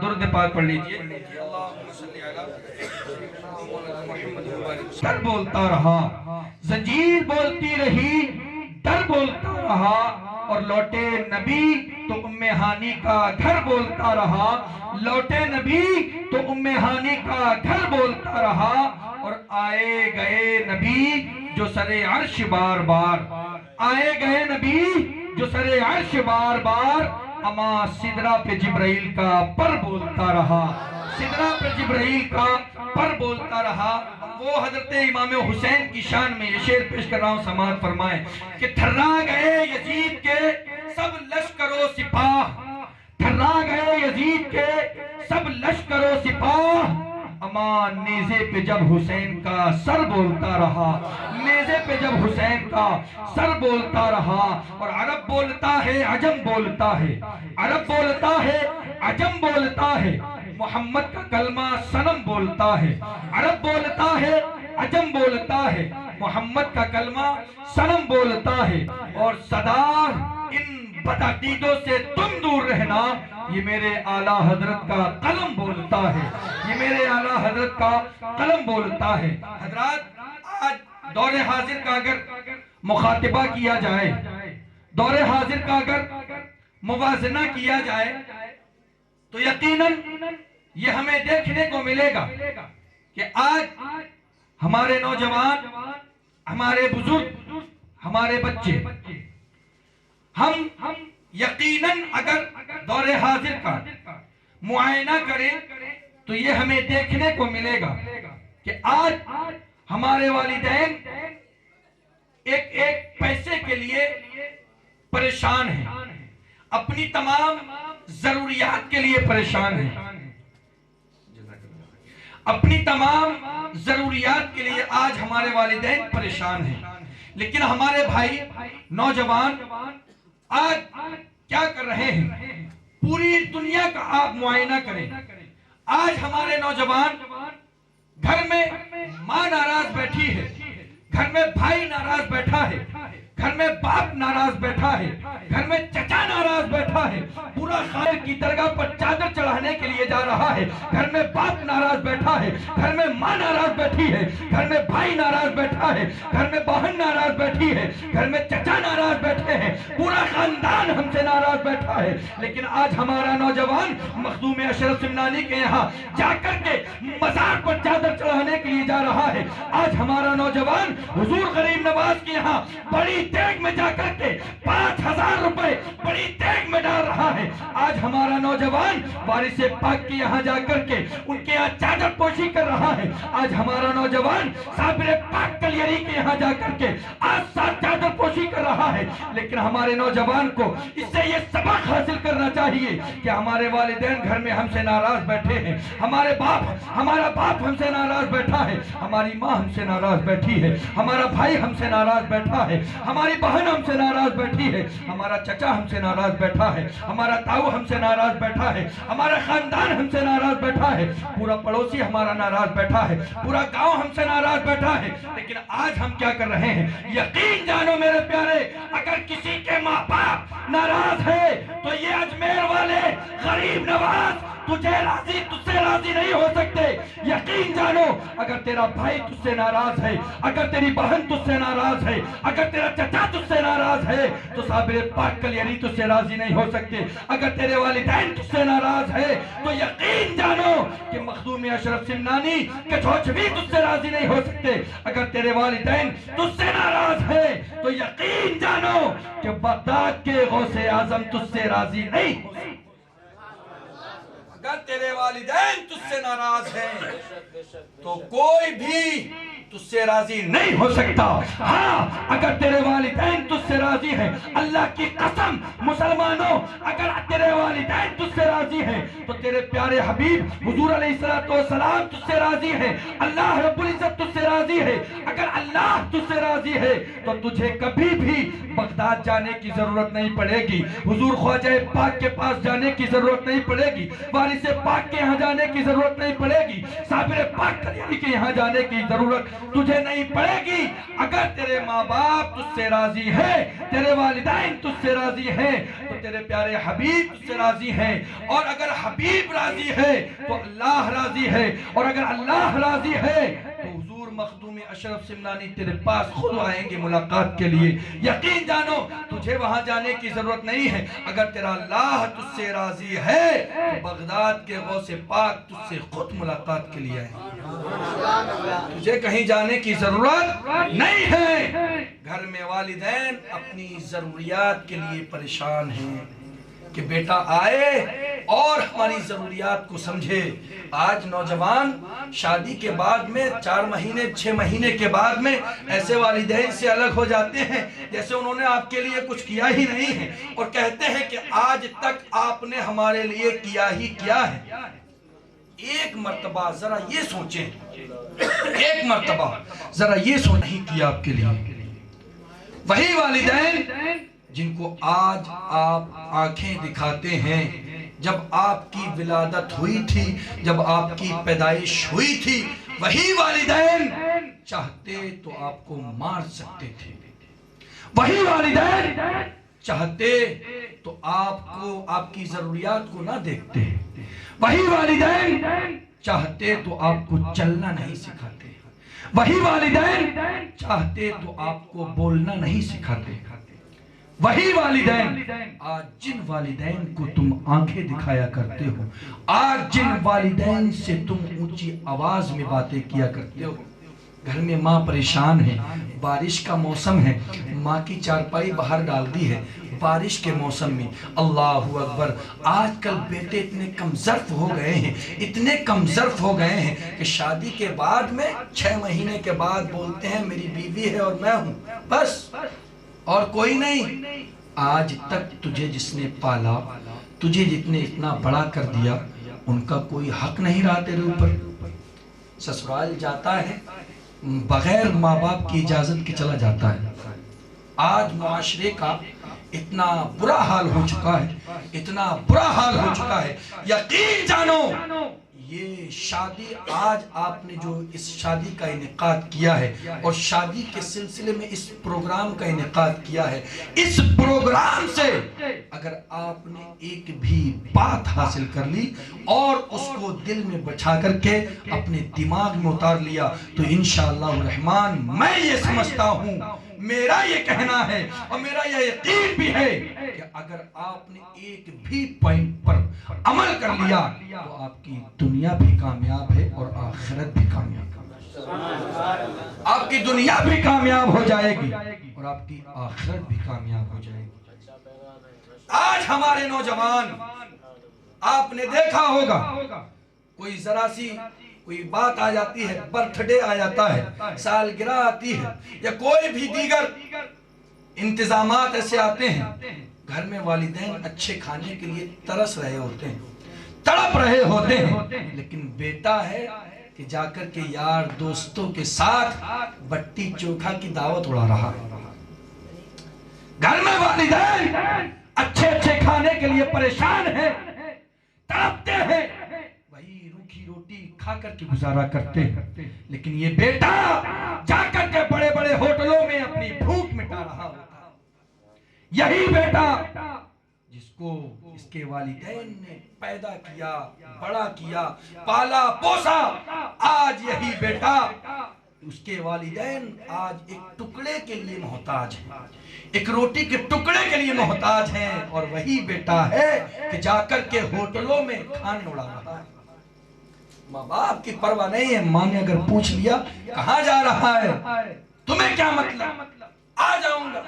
درود پاک پڑھ لیجئے ڈر بولتا رہا زنجیر بولتی رہی ڈر بولتا رہا اور لوٹے نبی تو ام ہانی کا گھر بولتا رہا لوٹے نبی تو ام ہانی کا گھر بولتا رہا اور آئے گئے نبی جو سر عرش بار بار آئے گئے نبی جو سر عرش بار بار اما سدرہ پہ جبرائیل کا پر بولتا رہا سدرہ پہ جبرائیل کا پر بولتا رہا وہ حضرت امام حسین کی شان میں یہ شعر پیش کر رہا ہوں سماعت فرمائیں کہ تھرا گئے یزید کے سب لشکر و سپاہ تھرا گئے یزید کے سب لشکر و سپاہ اما نیزے پہ جب حسین کا سر بولتا رہا نیزے پہ جب حسین کا سر بولتا رہا اور عرب بولتا ہے عجم بولتا ہے عرب بولتا ہے عجم بولتا ہے محمد کا کلمہ صنم بولتا ہے عرب بولتا ہے عجم بولتا ہے محمد کا کلمہ صنم بولتا ہے اور صدا ان بدعقیدوں سے تم دور رہنا یہ میرے اعلیٰ حضرت کا قلم بولتا ہے یہ میرے اعلیٰ حضرت کا قلم بولتا ہے حضرات آج دور حاضر کا اگر مخاطبہ کیا جائے دور حاضر کا اگر موازنہ کیا جائے تو یقیناً یہ ہمیں دیکھنے کو ملے گا کہ آج ہمارے نوجوان ہمارے بزرگ ہمارے بچے ہم یقیناً اگر دور حاضر کا معائنہ کریں تو یہ ہمیں دیکھنے کو ملے گا کہ آج ہمارے والدین ایک ایک پیسے کے لیے پریشان ہیں اپنی تمام ضروریات کے لیے پریشان ہیں اپنی تمام ضروریات کے لیے آج ہمارے والدین پریشان ہیں لیکن ہمارے بھائی نوجوان آج کیا کر رہے ہیں پوری دنیا کا آپ معائنہ کریں آج ہمارے نوجوان گھر میں ماں ناراض بیٹھی ہے گھر میں بھائی ناراض بیٹھا ہے گھر میں باپ ناراض بیٹھا ہے گھر میں چچا ناراض بیٹھا ہے پورا خیر کی درگاہ پر چادر چڑھانے کے لیے جا رہا ہے گھر میں باپ ناراض بیٹھا ہے گھر میں ماں ناراض بیٹھی ہے گھر میں بھائی ناراض بیٹھا ہے گھر میں بہن ناراض بیٹھی ہے گھر میں چچا ناراض بیٹھے ہیں پورا خاندان ہم سے ناراض بیٹھا ہے لیکن آج ہمارا نوجوان مخدوم اشرف سمنانی کے یہاں جا کر کے مزار پر چادر چڑھانے کے لیے جا رہا ہے آج ہمارا نوجوان حضور غریب نواز کے یہاں بڑی دیگ میں جا کر کے 5000 روپے بڑی دیگ میں ڈال رہا ہے آج ہمارا نوجوان وارث پاک کے یہاں جا کر کے ان کے یہاں چادر پوشی کر رہا ہے آج ہمارا نوجوان صابر پاک کلیری کے یہاں جا کر کے آج ساتھ چادر پوشی کر رہا ہے لیکن ہمارے نوجوان کو اس سے یہ سبق حاصل کرنا چاہیے کہ ہمارے والدین گھر میں ہم سے ناراض بیٹھے ہیں ہمارا باپ ہم سے ناراض بیٹھا ہے ہماری ماں ہم سے ناراض بیٹھی ہے ہمارا بھائی ہم سے ناراض بیٹھا ہے ہماری بہن ہم سے ناراض بیٹھی ہے ہمارا چچا ہم سے ناراض بیٹھا ہے ہمارا تاؤ ہم سے ناراض بیٹھا ہے ہمارا خاندان ہم سے ناراض بیٹھا ہے پورا پڑوسی ہمارا ناراض بیٹھا ہے پورا گاؤں ہم سے ناراض بیٹھا ہے لیکن آج ہم کیا کر رہے ہیں یقین جانو میرے پیارے اگر کسی کے ماں باپ ناراض ہے تو یہ اجمیر والے غریب نواز تجھ سے راضی نہیں ہو سکتے یقین جانو اگر تیرا بھائی تجھ سے ناراض ہے اگر تیری بہن تجھ سے ناراض ہے اگر تیرا چچا تجھ سے ناراض ہے تو صابر پاک کلیری تجھ سے راضی نہیں ہو سکتے اگر تیرے والدین تجھ سے ناراض ہے تو یقین جانو کہ مخدوم اشرف سمنانی کچھوچ بھی تجھ سے راضی نہیں ہو سکتے اگر تیرے والدین تجھ سے ناراض ہے تو یقین جانو کہ بغداد کے غوث اعظم تجھ سے راضی نہیں ہو سکتے اگر تیرے والدین تجھ سے ناراض ہیں تو کوئی بھی تجھ سے راضی نہیں ہو سکتا ہاں اگر تیرے والدین تجھ سے راضی ہے. اللہ کی قسم مسلمانوں اگر تیرے والدین تجھ سے راضی ہیں تو تیرے پیارے حبیب حضور علیہ السلام تجھ سے راضی ہے. اللہ رب العزت تجھ سے راضی ہے. اگر اللہ تجھ سے راضی ہے تو تجھے کبھی بھی بغداد جانے کی ضرورت نہیں پڑے گی, حضور خواجہ پاک کے پاس جانے کی ضرورت نہیں پڑے گی, وارث پاک کے یہاں جانے کی ضرورت نہیں پڑے گی, صابر پاک کلیانی کے یہاں جانے کی ضرورت تجھے نہیں پڑے گی. اگر تیرے ماں باپ تجھ سے راضی ہے, تیرے والدین تجھ سے راضی ہیں تو تیرے پیارے حبیب تجھ سے راضی ہیں, اور اگر حبیب راضی ہے تو اللہ راضی ہے, اور اگر اللہ راضی ہے تو حضور مخدوم اشرف سمنانی تیرے پاس خود آئیں گے ملاقات کے لیے. یقین جانو تجھے وہاں جانے کی ضرورت نہیں ہے. اگر تیرا اللہ تجھ سے راضی ہے تو بغداد کے غوث پاک تجھ سے خود ملاقات کے لیے آئیں گے. تجھے کہیں جانے کی ضرورت نہیں ہے. گھر میں والدین اپنی ضروریات کے لیے پریشان ہیں کہ بیٹا آئے اور ہماری ضروریات کو سمجھے. آج نوجوان شادی کے بعد میں 4 مہینے 6 مہینے کے بعد میں ایسے والدین سے الگ ہو جاتے ہیں جیسے انہوں نے آپ کے لیے کچھ کیا ہی نہیں ہے, اور کہتے ہیں کہ آج تک آپ نے ہمارے لیے کیا ہی کیا ہے. ایک مرتبہ ذرا یہ سوچیں, ایک مرتبہ ذرا یہ سوچیں نہیں کیا آپ کے لیے. وہی والدین جن کو آج آپ آنکھیں دکھاتے ہیں, جب آپ کی ولادت ہوئی تھی, جب آپ کی پیدائش ہوئی تھی, وہی والدین چاہتے تو آپ کو مار سکتے تھے. وہی والدین چاہتے تو آپ کو آپ کی ضروریات کو نہ دیکھتے. وہی والدین چاہتے تو آپ کو چلنا نہیں سکھاتے. وہی والدین چاہتے تو آپ کو بولنا نہیں سکھاتے. وہی والدین آج جن والدین کو تم آنکھیں دکھایا کرتے ہو, آج جن والدین سے تم اونچی آواز میں باتیں کیا کرتے ہو, گھر میں ماں پریشان ہے, بارش کا موسم ہے, ماں کی چارپائی باہر ڈال دی ہے بارش کے موسم میں. اللہ اکبر, آج کل بیٹے اتنے کم ظرف ہو گئے ہیں, اتنے کم ظرف ہو گئے ہیں کہ شادی کے بعد میں 6 مہینے کے بعد بولتے ہیں میری بیوی ہے اور میں ہوں, بس اور کوئی نہیں. آج تک تجھے جس نے پالا, تجھے جتنے اتنا بڑا کر دیا, ان کا کوئی حق نہیں رہا تیرے اوپر. سسرال جاتا ہے بغیر ماں باپ کی اجازت کے چلا جاتا ہے. آج معاشرے کا اتنا برا حال ہو چکا ہے, اتنا برا حال ہو چکا ہے. یقین جانو یہ شادی آج آپ نے جو اس شادی کا انعقاد کیا ہے اور شادی کے سلسلے میں اس پروگرام کا انعقاد کیا ہے, اس پروگرام سے اگر آپ نے ایک بھی بات حاصل کر لی اور اس کو دل میں بچھا کر کے اپنے دماغ میں اتار لیا تو انشاءاللہ الرحمن میں یہ سمجھتا ہوں, میرا یہ کہنا ہے اور میرا یہ یقین بھی ہے کہ اگر آپ نے ایک بھی پوائنٹ پر عمل کر لیا تو آپ کی دنیا بھی کامیاب ہے اور آخرت بھی کامیاب ہے. آپ کی دنیا بھی کامیاب ہو جائے گی اور آپ کی آخرت بھی کامیاب ہو جائے گی. آج ہمارے نوجوان آپ نے دیکھا ہوگا کوئی ذرا سی کوئی بات آ جاتی ہے, برتھ ڈے آ جاتا ہے, سالگرہ آتی ہے یا کوئی بھی دیگر انتظامات ایسے آتے ہیں, گھر میں والدین اچھے کھانے کے لیے ترس رہے ہوتے ہیں, تڑپ رہے ہوتے ہیں, لیکن بیٹا ہے کہ جا کر کے یار دوستوں کے ساتھ بٹی چوکھا کی دعوت اڑا رہا ہے. گھر میں والدین اچھے اچھے کھانے کے لیے پریشان ہیں, تڑپتے ہیں, وہی روکھی روٹی کھا کر کے گزارا کرتے ہیں, لیکن یہ بیٹا جا کر کے بڑے بڑے ہوٹلوں میں اپنی بھوک مٹا رہا ہوتا ہے. یہی بیٹا جس کو اس کے والدین نے پیدا کیا, بڑا کیا, پالا پوسا, آج یہی بیٹا اس کے والدین آج ایک ٹکڑے کے لیے محتاج ہیں, ایک روٹی کے ٹکڑے کے لیے محتاج ہیں, اور وہی بیٹا ہے کہ جا کر کے ہوٹلوں میں کھانے اڑا رہا ہے. ماں باپ کی پرواہ نہیں ہے, ماں نے اگر پوچھ لیا کہاں جا رہا ہے, تمہیں کیا مطلب, آ جاؤں گا.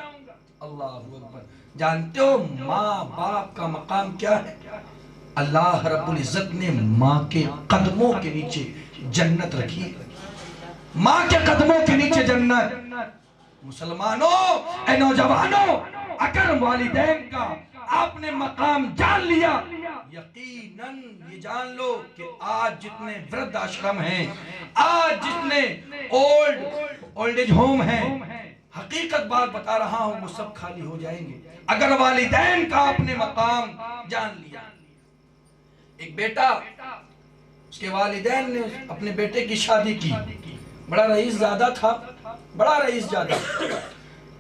اللہ اکبر. جانتے ہو ماں باپ کا مقام کیا ہے؟ اللہ رب العزت نے ماں کے قدموں کے نیچے جنت رکھی. ماں کے قدموں کے نیچے جنت. मुसलमानों, ए नौजवानों, अगर वालिदैन का आपने मकाम जान लिया, यकीनन ये जान लो कि आज जितने वृद्ध आश्रम हैं, आज जितने ओल्ड एज होम हैं, हकीकत बात बता रहा हूं, वो सब खाली हो जाएंगे अगर वालिदैन का आपने मकाम जान लिया। एक बेटा, उसके वालिदैन ने अपने बेटे की शादी की, बड़ा रईस ज़्यादा था, बड़ा रईस ज़्यादा,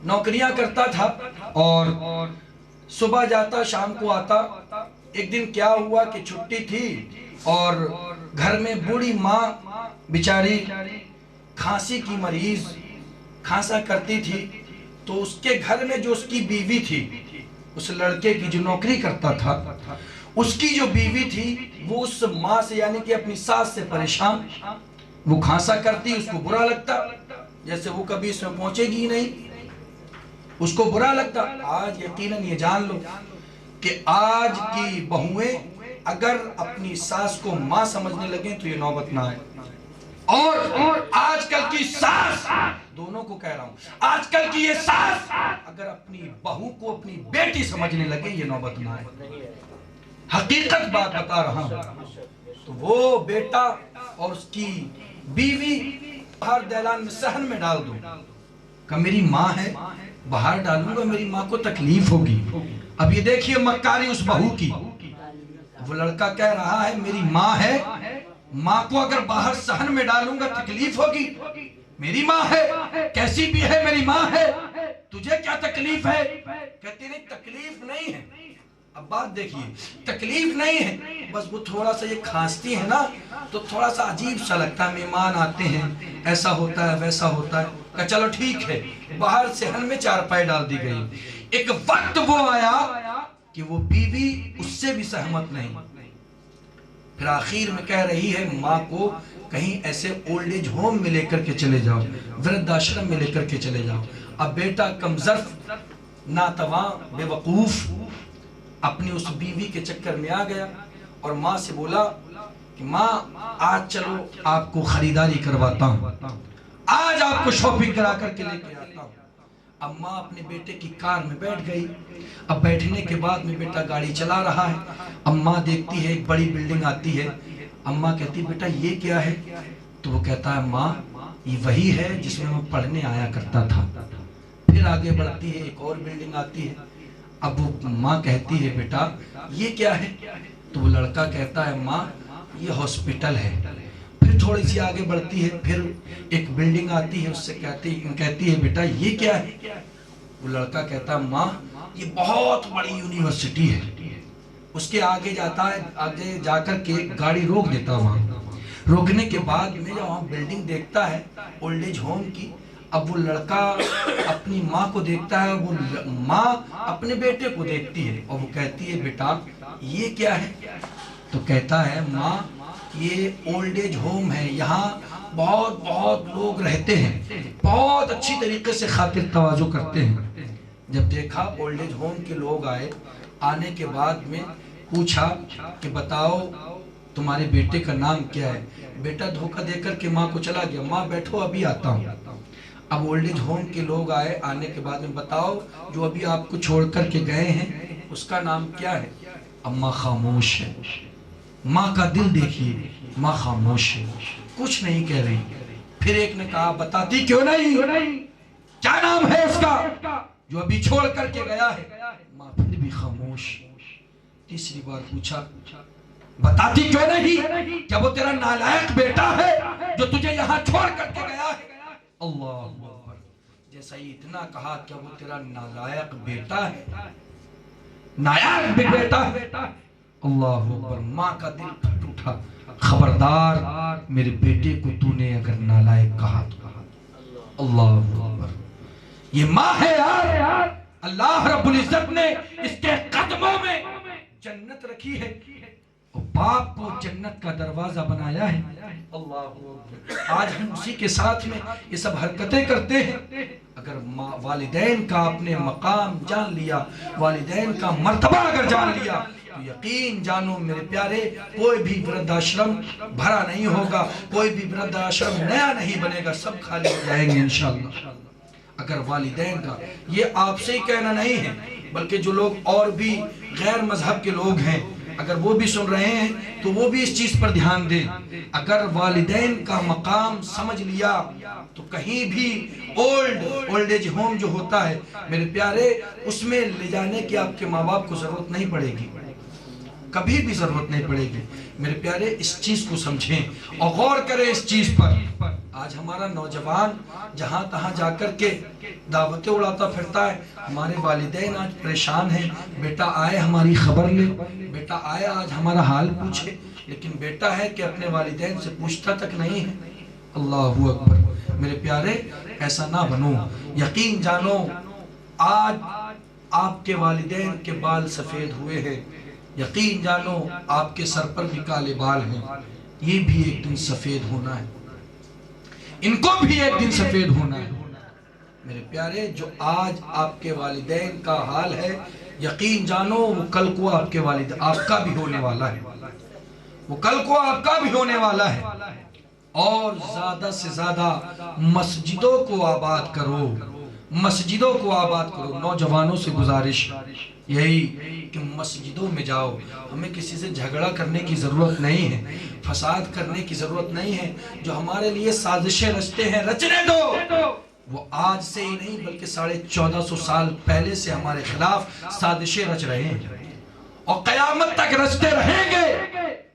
नौकरियां करता था और सुबह जाता शाम को आता। एक दिन क्या हुआ कि छुट्टी थी और घर में बूढ़ी माँ बेचारी खांसी की मरीज, खांसा करती थी, तो उसके घर में जो उसकी बीवी थी, उस लड़के की जो नौकरी करता था, उसकी जो बीवी थी, वो उस माँ से यानी कि अपनी सास से परेशान, वो खांसा करती, उसको बुरा लगता, जैसे वो कभी इसमें पहुंचेगी नहीं, उसको बुरा लगता। आज यकीनन ये जान लो कि आज की बहुएं अगर अपनी सास को माँ समझने लगे तो ये नौबत ना आए। और आजकल की सास, दोनों को कह रहा हूं, आजकल की ये सास अगर अपनी बहू को अपनी बेटी समझने लगे, ये नौबत ना आए। हकीकत बात बता रहा हूं। तो वो बेटा और उसकी बीवी बाहर दैलान में सहन में डाल दो, कि मेरी माँ है, बाहर डालूंगा मेरी माँ को तकलीफ होगी। अब ये देखिए मक्कारी उस बहू की, वो लड़का कह रहा है मेरी माँ है, माँ को अगर बाहर सहन में डालूंगा तकलीफ होगी, मेरी माँ है, कैसी भी है मेरी माँ है, तुझे क्या तकलीफ है? कहती नहीं तकलीफ नहीं है। अब बात देखिए, तकलीफ नहीं है, बस वो थोड़ा सा ये खांसती है ना, तो थोड़ा सा अजीब सा लगता है, मेहमान आते हैं, ऐसा होता है वैसा होता है। कहा चलो ठीक है, बाहर सहन में चारपाई डाल दी गई। एक वक्त वो आया कि वो बीवी उससे भी सहमत नहीं, फिर आखिर में कह रही है माँ को कहीं ऐसे ओल्ड एज होम में लेकर के चले जाओ, वृद्धाश्रम में लेकर के चले जाओ। अब बेटा कमजर्फ, नातवा, बेवकूफ अपनी उस बीवी के चक्कर में आ गया और माँ से बोला कि माँ आज चलो आपको खरीदारी करवाता हूँ, आज आपको शॉपिंग करा करके लेके आता हूँ। अब माँ अपने बेटे की कार में बैठ गई। अब बैठने के बाद में बेटा गाड़ी चला रहा है। अब माँ देखती है एक बड़ी बिल्डिंग आती है। अम्मा कहती बेटा ये क्या है? तो वो कहता है माँ ये वही है जिसमें मैं पढ़ने आया करता था। फिर आगे बढ़ती है, एक और बिल्डिंग आती है। अब वो माँ कहती है बेटा ये क्या है? तो वो लड़का कहता है माँ ये हॉस्पिटल है। फिर थोड़ी सी आगे बढ़ती है, फिर एक बिल्डिंग आती है, उससे कहती है बेटा ये क्या है? वो लड़का कहता है माँ ये बहुत बड़ी यूनिवर्सिटी है। उसके आगे जाता है, आगे जाकर के गाड़ी रोक देता है। वहाँ रोकने के बाद में जब वहाँ बिल्डिंग देखता है ओल्ड एज होम की, अब वो लड़का अपनी माँ को देखता है, वो माँ अपने बेटे को देखती है और वो कहती है बेटा ये क्या है? तो कहता है माँ ये ओल्ड एज होम है, यहाँ बहुत लोग रहते हैं, बहुत अच्छी तरीके से खातिर तवाजो करते हैं। जब देखा ओल्ड एज होम के लोग आए, आने के बाद में पूछा कि बताओ तुम्हारे बेटे का नाम क्या है? बेटा धोखा देकर के माँ को चला गया, माँ बैठो अभी आता हूँ। अब ओल्ड एज होम के लोग आए, आने के बाद में बताओ जो अभी आपको छोड़ कर के गए हैं उसका नाम क्या है? अम्मा खामोश है। माँ का दिल देखिए, माँ खामोश है, कुछ नहीं कह रही। फिर एक ने कहा बताती क्यों नहीं, क्या नाम है उसका जो अभी छोड़ करके गया है? माँ फिर भी खामोश। तीसरी बार पूछा बताती क्यों नहीं, क्या वो तेरा नालायक बेटा है जो तुझे यहाँ छोड़ करके गया है? अल्लाह अकबर। जैसा ही इतना कहा क्या वो तेरा नालायक बेटा है, नालायक बेटा है? अल्लाह अकबर। माँ का दिल फट उठा, खबरदार मेरे बेटे को तूने अगर नालायक कहा तो। अल्लाह अकबर। ये माँ है यार, अल्लाह रब्बुल इज्जत ने इसके कदमों में जन्नत रखी है और बाप को जन्नत का दरवाजा बनाया है। अल्लाह। आज हम उसी के साथ में ये सब हरकतें करते हैं। अगर वालिदैन का आपने मकाम जान लिया, वालिदैन का मर्तबा अगर जान लिया, तो यकीन जानो मेरे प्यारे कोई भी वृद्धाश्रम भरा नहीं होगा, कोई भी वृद्धाश्रम नया नहीं बनेगा, सब खाली हो जाएंगे इंशाअल्लाह। اگر والدین کا، یہ آپ سے ہی کہنا نہیں ہے بلکہ جو لوگ اور بھی غیر مذہب کے لوگ ہیں اگر وہ بھی سن رہے ہیں تو وہ بھی اس چیز پر دھیان دیں. اگر والدین کا مقام سمجھ لیا تو کہیں بھی اولڈ ایج ہوم جو ہوتا ہے میرے پیارے، اس میں لے جانے کی آپ کے ماں باپ کو ضرورت نہیں پڑے گی، کبھی بھی ضرورت نہیں پڑے گی. میرے پیارے اس چیز کو سمجھیں اور غور کریں اس چیز پر. آج ہمارا نوجوان جہاں تہاں جا کر کے دعوتیں اڑاتا پھرتا ہے. ہمارے والدین آج پریشان ہیں، بیٹا آئے ہماری خبر لے، بیٹا آئے آج ہمارا حال پوچھے، لیکن بیٹا ہے کہ اپنے والدین سے پوچھتا تک نہیں ہے. اللہ اکبر. میرے پیارے ایسا نہ بنو. یقین جانو آج آپ کے والدین کے بال سفید ہوئے ہیں، یقین جانو آپ کے سر پر بھی کالے بال ہیں، یہ بھی ایک دن سفید ہونا ہے، ان کو بھی ایک دن سفید ہونا ہے. میرے پیارے جو آج آپ کے والدین کا حال ہے یقین جانو وہ کل کو آپ کے والدین آپ کا بھی ہونے والا ہے، وہ کل کو آپ کا بھی ہونے والا ہے. اور زیادہ سے زیادہ مسجدوں کو آباد کرو، مسجدوں کو آباد کرو. نوجوانوں سے گزارش یہی کہ مسجدوں میں جاؤ. ہمیں کسی سے جھگڑا کرنے کی ضرورت نہیں ہے، فساد کرنے کی ضرورت نہیں ہے. جو ہمارے لیے سازشیں رچتے ہیں رچنے دو. وہ آج سے ہی نہیں بلکہ 1450 سال پہلے سے ہمارے خلاف سازشیں رچ رہے ہیں اور قیامت تک رچتے رہیں گے.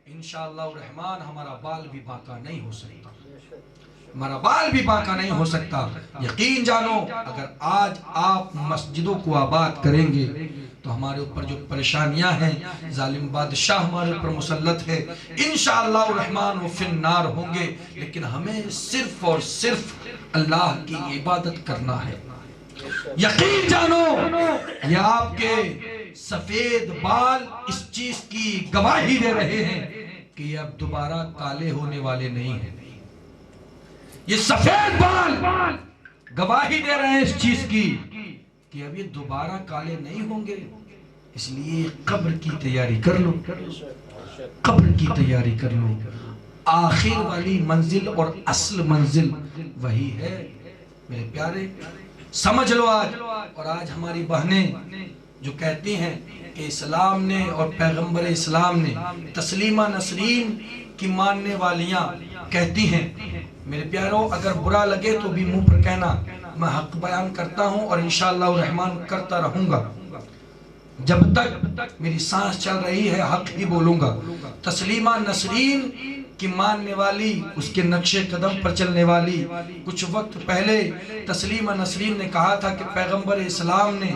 انشاءاللہ الرحمن ہمارا بال بھی باقا نہیں ہو سکتا، ہمارا بال بھی باقا نہیں ہو سکتا. یقین جانو اگر آج آپ مسجدوں کو آباد کریں گے تو ہمارے اوپر جو پریشانیاں ہیں، ظالم بادشاہ ہمارے اوپر مسلط ہے، انشاءاللہ الرحمن وہ فی النار ہوں گے. لیکن ہمیں صرف اور صرف اللہ کی عبادت کرنا ہے. یقین جانو یہ آپ کے سفید بال اس چیز کی گواہی دے رہے ہیں کہ یہ اب دوبارہ کالے ہونے والے نہیں ہیں. یہ سفید بال گواہی دے رہے ہیں اس چیز کی کہ اب یہ دوبارہ کالے نہیں ہوں گے. اس لیے قبر کی تیاری کر لو، قبر کی تیاری کر لو. آخر والی منزل اور اصل منزل وہی ہے. میرے پیارے سمجھ لو آج. اور آج ہماری بہنیں جو کہتی ہیں کہ اسلام نے اور پیغمبر اسلام نے، تسلیمہ نسرین کی ماننے والیاں کہتی ہیں، میرے پیاروں اگر برا لگے تو بھی منہ پر کہنا، میں حق بیان کرتا ہوں اور انشاءاللہ الرحمن کرتا رہوں گا. جب تک میری سانس چل رہی ہے حق ہی بولوں گا. تسلیمہ نسرین کی ماننے والی، اس کے نقش قدم پر چلنے والی، کچھ وقت پہلے تسلیمہ نسرین نے کہا تھا کہ پیغمبر اسلام نے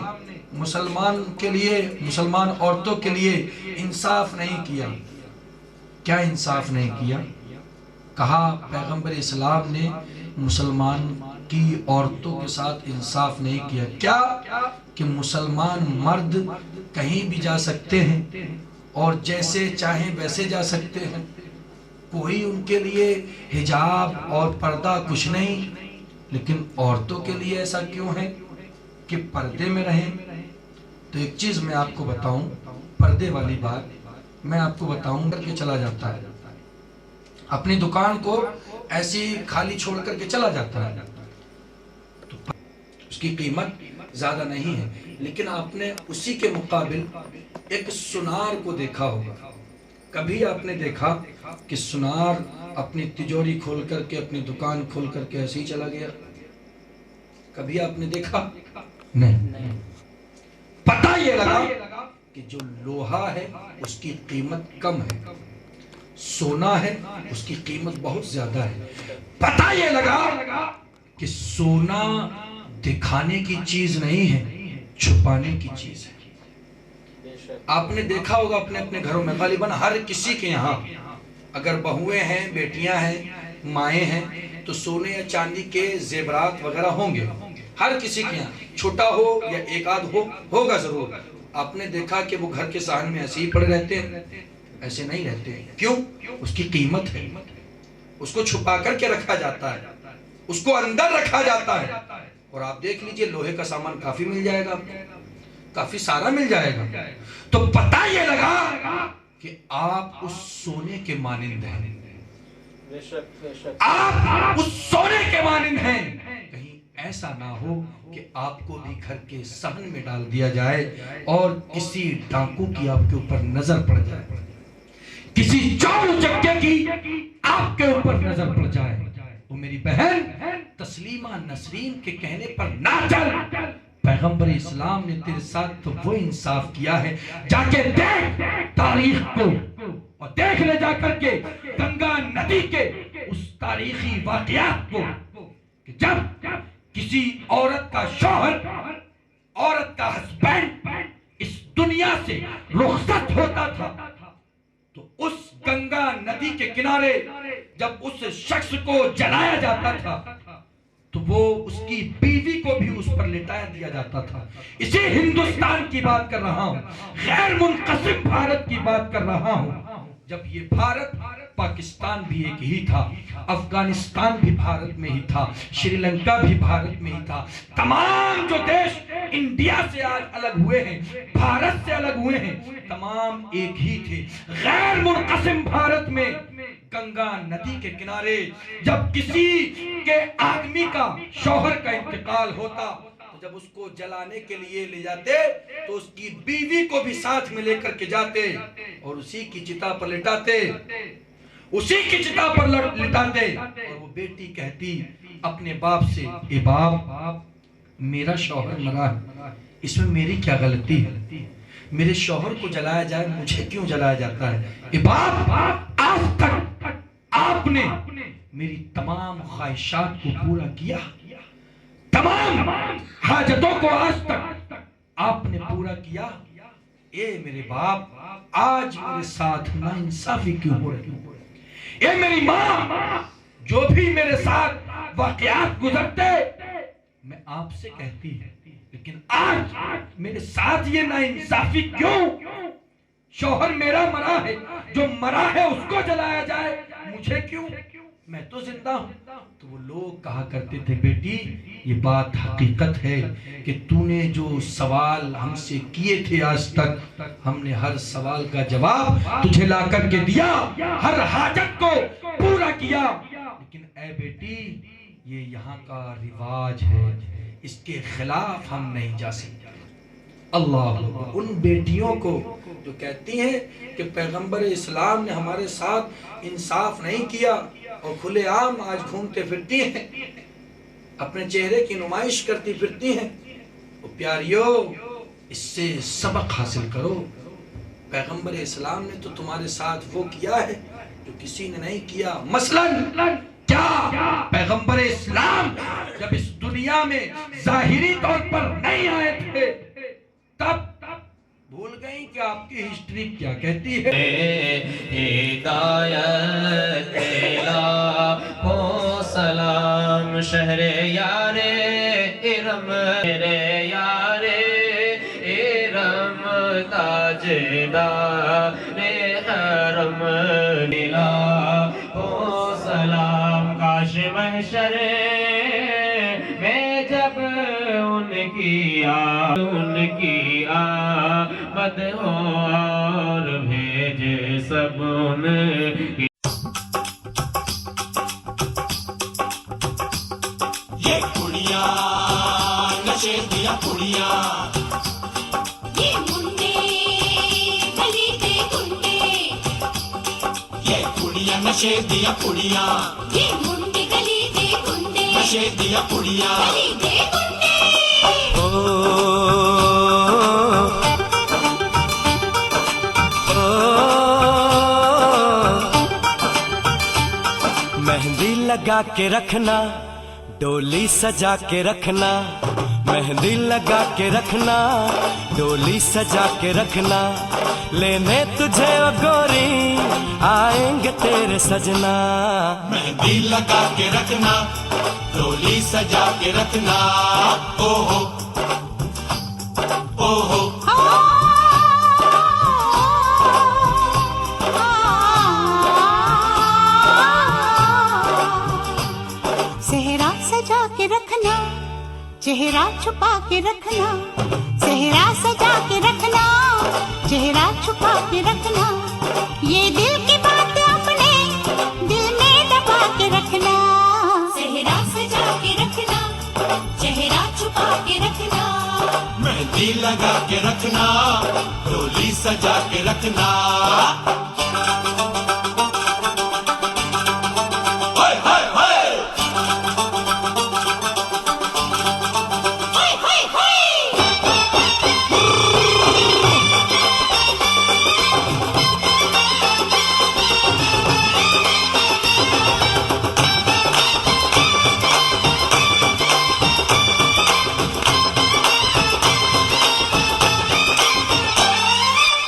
مسلمان کے لیے، مسلمان عورتوں کے لیے انصاف نہیں کیا. کیا انصاف نہیں کیا؟ کہا پیغمبر اسلام نے مسلمان کی عورتوں کے ساتھ انصاف نہیں کیا. کیا کہ مسلمان مرد کہیں بھی جا سکتے ہیں اور جیسے چاہیں ویسے جا سکتے ہیں، کوئی ان کے لیے حجاب اور پردہ کچھ نہیں. لیکن عورتوں کے لیے ایسا کیوں ہے کہ پردے میں رہیں؟ تو ایک چیز میں آپ کو بتاؤں، پردے والی بات میں آپ کو بتاؤں کر کے چلا جاتا ہے، اپنی دکان کو ایسی خالی چھوڑ کر کے چلا جاتا ہے، تو اس کی قیمت زیادہ نہیں ہے. لیکن آپ نے اسی کے مقابل ایک سنار کو دیکھا ہوگا. کبھی آپ نے دیکھا کہ سنار اپنی تجوری کھول کر کے، اپنی دکان کھول کر کے ایسے ہی چلا گیا؟ کبھی آپ نے دیکھا؟ نہیں. پتہ یہ لگا کہ جو لوہا ہے اس کی قیمت کم ہے، سونا ہے اس کی قیمت بہت زیادہ ہے. پتہ یہ لگا کہ سونا دکھانے کی چیز نہیں ہے، چھپانے کی چیز ہے. آپ نے دیکھا ہوگا اپنے اپنے گھروں میں، غالباً ہر کسی کے یہاں اگر بہویں ہیں، بیٹیاں ہیں، مائیں ہیں تو سونے یا چاندی کے زیورات وغیرہ ہوں گے. ہر کسی کے یہاں چھوٹا ہو یا ایک آدھ ہوگا ضرور. آپ نے دیکھا کہ وہ گھر کے صحن میں ایسے ہی پڑے رہتے ہیں؟ ایسے نہیں رہتے. کیوں؟ اس کی قیمت ہے، اس کو چھپا کر کے رکھا جاتا ہے، اس کو اندر رکھا جاتا ہے. اور آپ دیکھ لیجئے لوہے کا سامان کافی مل جائے گا، کافی سارا مل جائے گا. تو پتہ یہ لگا کہ آپ اس سونے کے مانند ہیں، آپ اس سونے کے مانند ہیں. کہیں ایسا نہ ہو کہ آپ کو بھی گھر کے صحن میں ڈال دیا جائے اور کسی ڈاکو کی آپ کے اوپر نظر پڑ جائے، کسی چور چکے کی آپ کے اوپر نظر پڑ جائے۔ وہ میری بہن تسلیمہ نسرین کے کہنے پر نہ چل، پیغمبر اسلام نے تیرے ساتھ تو وہ انصاف کیا ہے، جا کے دیکھ تاریخ کو اور دیکھ لے جا کر کے گنگا ندی کے اس تاریخی واقعات کو کہ جب کسی عورت کا شوہر، عورت کا ہسبینڈ اس دنیا سے رخصت ہوتا تھا تو اس گنگا ندی کے کنارے جب اس شخص کو جلایا جاتا تھا تو وہ اس کی بیوی کو بھی اس پر لٹایا دیا جاتا تھا۔ اسی ہندوستان کی بات کر رہا ہوں، غیر منقسم بھارت کی بات کر رہا ہوں، جب یہ بھارت، پاکستان بھی ایک ہی تھا، افغانستان بھی بھارت میں ہی تھا، شری لنکا بھی بھارت میں ہی تھا، تمام جو دیش انڈیا سے آج الگ ہوئے ہیں، بھارت سے الگ ہوئے ہیں، تمام ایک ہی تھے۔ غیر منقسم بھارت میں گنگا ندی کے کنارے جب کسی کے آدمی کا، شوہر کا انتقال ہوتا تو جب اس کو جلانے کے لیے لے جاتے تو اس کی بیوی کو بھی ساتھ میں لے کر کے جاتے اور اسی کی چتا پر لٹاتے، اسی کی چتا پر لٹاتے، اور وہ بیٹی کہتی اپنے باپ سے، اے باپ، میرا شوہر مرا ہے، اس میں میری کیا غلطی ہے؟ میرے شوہر کو جلایا جائے، مجھے کیوں جلایا جاتا ہے؟ اے باپ، آج تک آپ نے میری تمام خواہشات کو پورا کیا، تمام حاجتوں کو آج تک آپ نے پورا کیا، اے میرے باپ آج میرے ساتھ ناانصافی کیوں ہو رہی؟ اے میری ماں، جو بھی میرے ساتھ واقعات گزرتے میں آپ سے کہتی ہے، لیکن آج میرے ساتھ یہ ناانصافی کیوں؟ شوہر میرا مرا ہے، جو مرا ہے اس کو جلایا جائے، مجھے کیوں؟ میں تو زندہ ہوں۔ تو وہ لوگ کہا کرتے تھے، بیٹی یہ بات حقیقت ہے کہ تو نے جو سوال ہم سے کیے تھے آج تک، ہم نے ہر سوال کا جواب تجھے لا کر کے دیا، ہر حاجت کو پورا کیا، لیکن اے بیٹی یہ یہاں کا رواج ہے، اس کے خلاف ہم نہیں جا سکتے۔ اللہ ان بیٹیوں کو جو کہتی ہیں کہ پیغمبر اسلام نے ہمارے ساتھ انصاف نہیں کیا اور کھلے عام آج گھومتے پھرتی ہیں، اپنے چہرے کی نمائش کرتی پھرتی ہیں، پیاریو اس سے سبق حاصل کرو۔ پیغمبر اسلام نے تو تمہارے ساتھ وہ کیا ہے جو کسی نے نہیں کیا۔ مثلاً کیا پیغمبر اسلام جب اس دنیا میں ظاہری طور پر نہیں آئے تھے تب بھول گئی کہ آپ کی ہسٹری کیا کہتی ہے؟ ہدایت لاکھوں سلام شہر یار ارم، میرے یار ارم تاجدار حرم، لاکھوں سلام کاش محشر میں جب ان کی آمد ہو اور بھیجے سب ان کی۔ یہ کڑیاں نشے دیا کڑیاں، یہ منڈے گلی دے گنڈے، یہ کڑیاں نشے دیا کڑیاں، یہ منڈے گلی دے گنڈے، نشے دیا کڑیاں، گلی دے گنڈے۔ مہندی لگا کے رکھنا، ڈولی سجا کے رکھنا، مہندی لگا کے رکھنا، ڈولی سجا کے رکھنا، لینے تجھے او گوری آئیں گے تیرے سجنا۔ مہندی لگا کے رکھنا، ڈولی سجا کے رکھنا، او ہو او ہو۔ صحرا سجا کے رکھنا، چہرہ چھپا کے رکھنا، صحرا سجا کے رکھنا، چہرہ چھپا کے رکھنا، یہ دل کی بات اپنے دل میں دبا کے رکھنا۔ صحرا سجا کے رکھنا، लगा के रखना, डोली सजा के रखना। हाय हाय हाय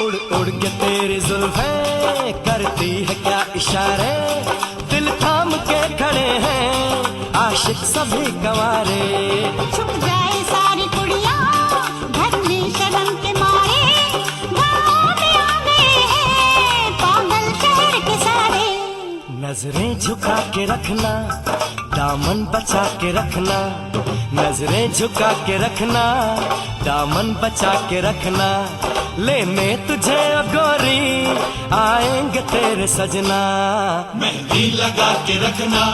उड़ उड़ के तेरी जुल्फें करती है क्या इशारे, दिल थाम के खड़े हैं आशिक सभी गंवारे। छुप जाए सारी कुड़ियाँ घर में शर्म के मारे, गाँव में आ गए हैं पागल शहर के सारे। नजरें झुका के रखना, दामन बचा के रखना, नजरें झुका के रखना, दामन बचा के रखना। लेने तुझे ओ गोरी आएंगे तेरे सजना। मेहंदी लगा के रखना,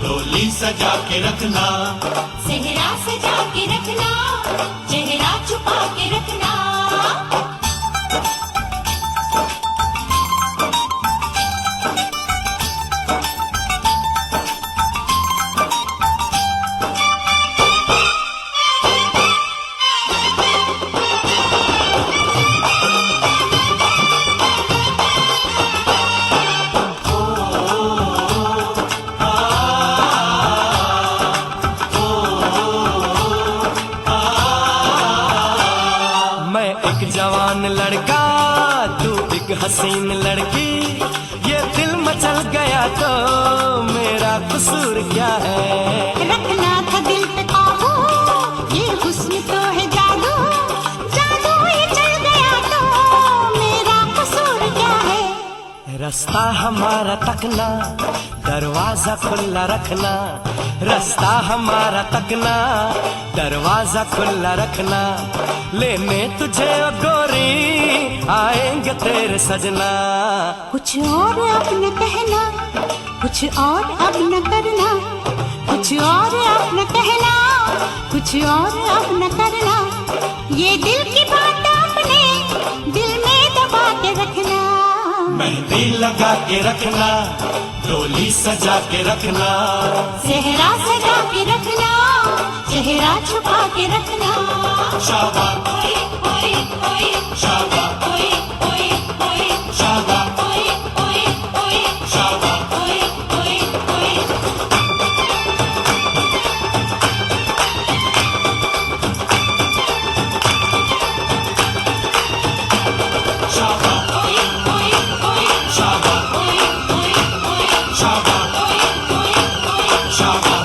डोली सजा के रखना। सेहरा सजा के रखना, चेहरा छुपा के रखना। मैं एक जवान लड़का, तू एक हसीन लड़की, ये दिल मचल गया तो मेरा कसूर क्या है। रखना था दिल पे काबू, ये हुस्न तो है जादू, जादू ये चल गया तो मेरा कसूर क्या है। रास्ता हमारा तकना, दरवाजा खुला रखना, रास्ता हमारा तकना, दरवाजा खुला रखना। लेने तुझे ओ गोरी आएंगे तेरे सजना। कुछ और अब न कहना, कुछ और अब न करना, कुछ और अब न कहना, कुछ और अब न करना। ये दिल की बात अपने दिल में दबा के रखना। मेहंदी लगा के रखना, डोली सजा के रखना। सेहरा सजा के रखना, चेहरा छुपा के रखना। शाबाश शाबाश शाबाश शाबाश शाबाश शाबाश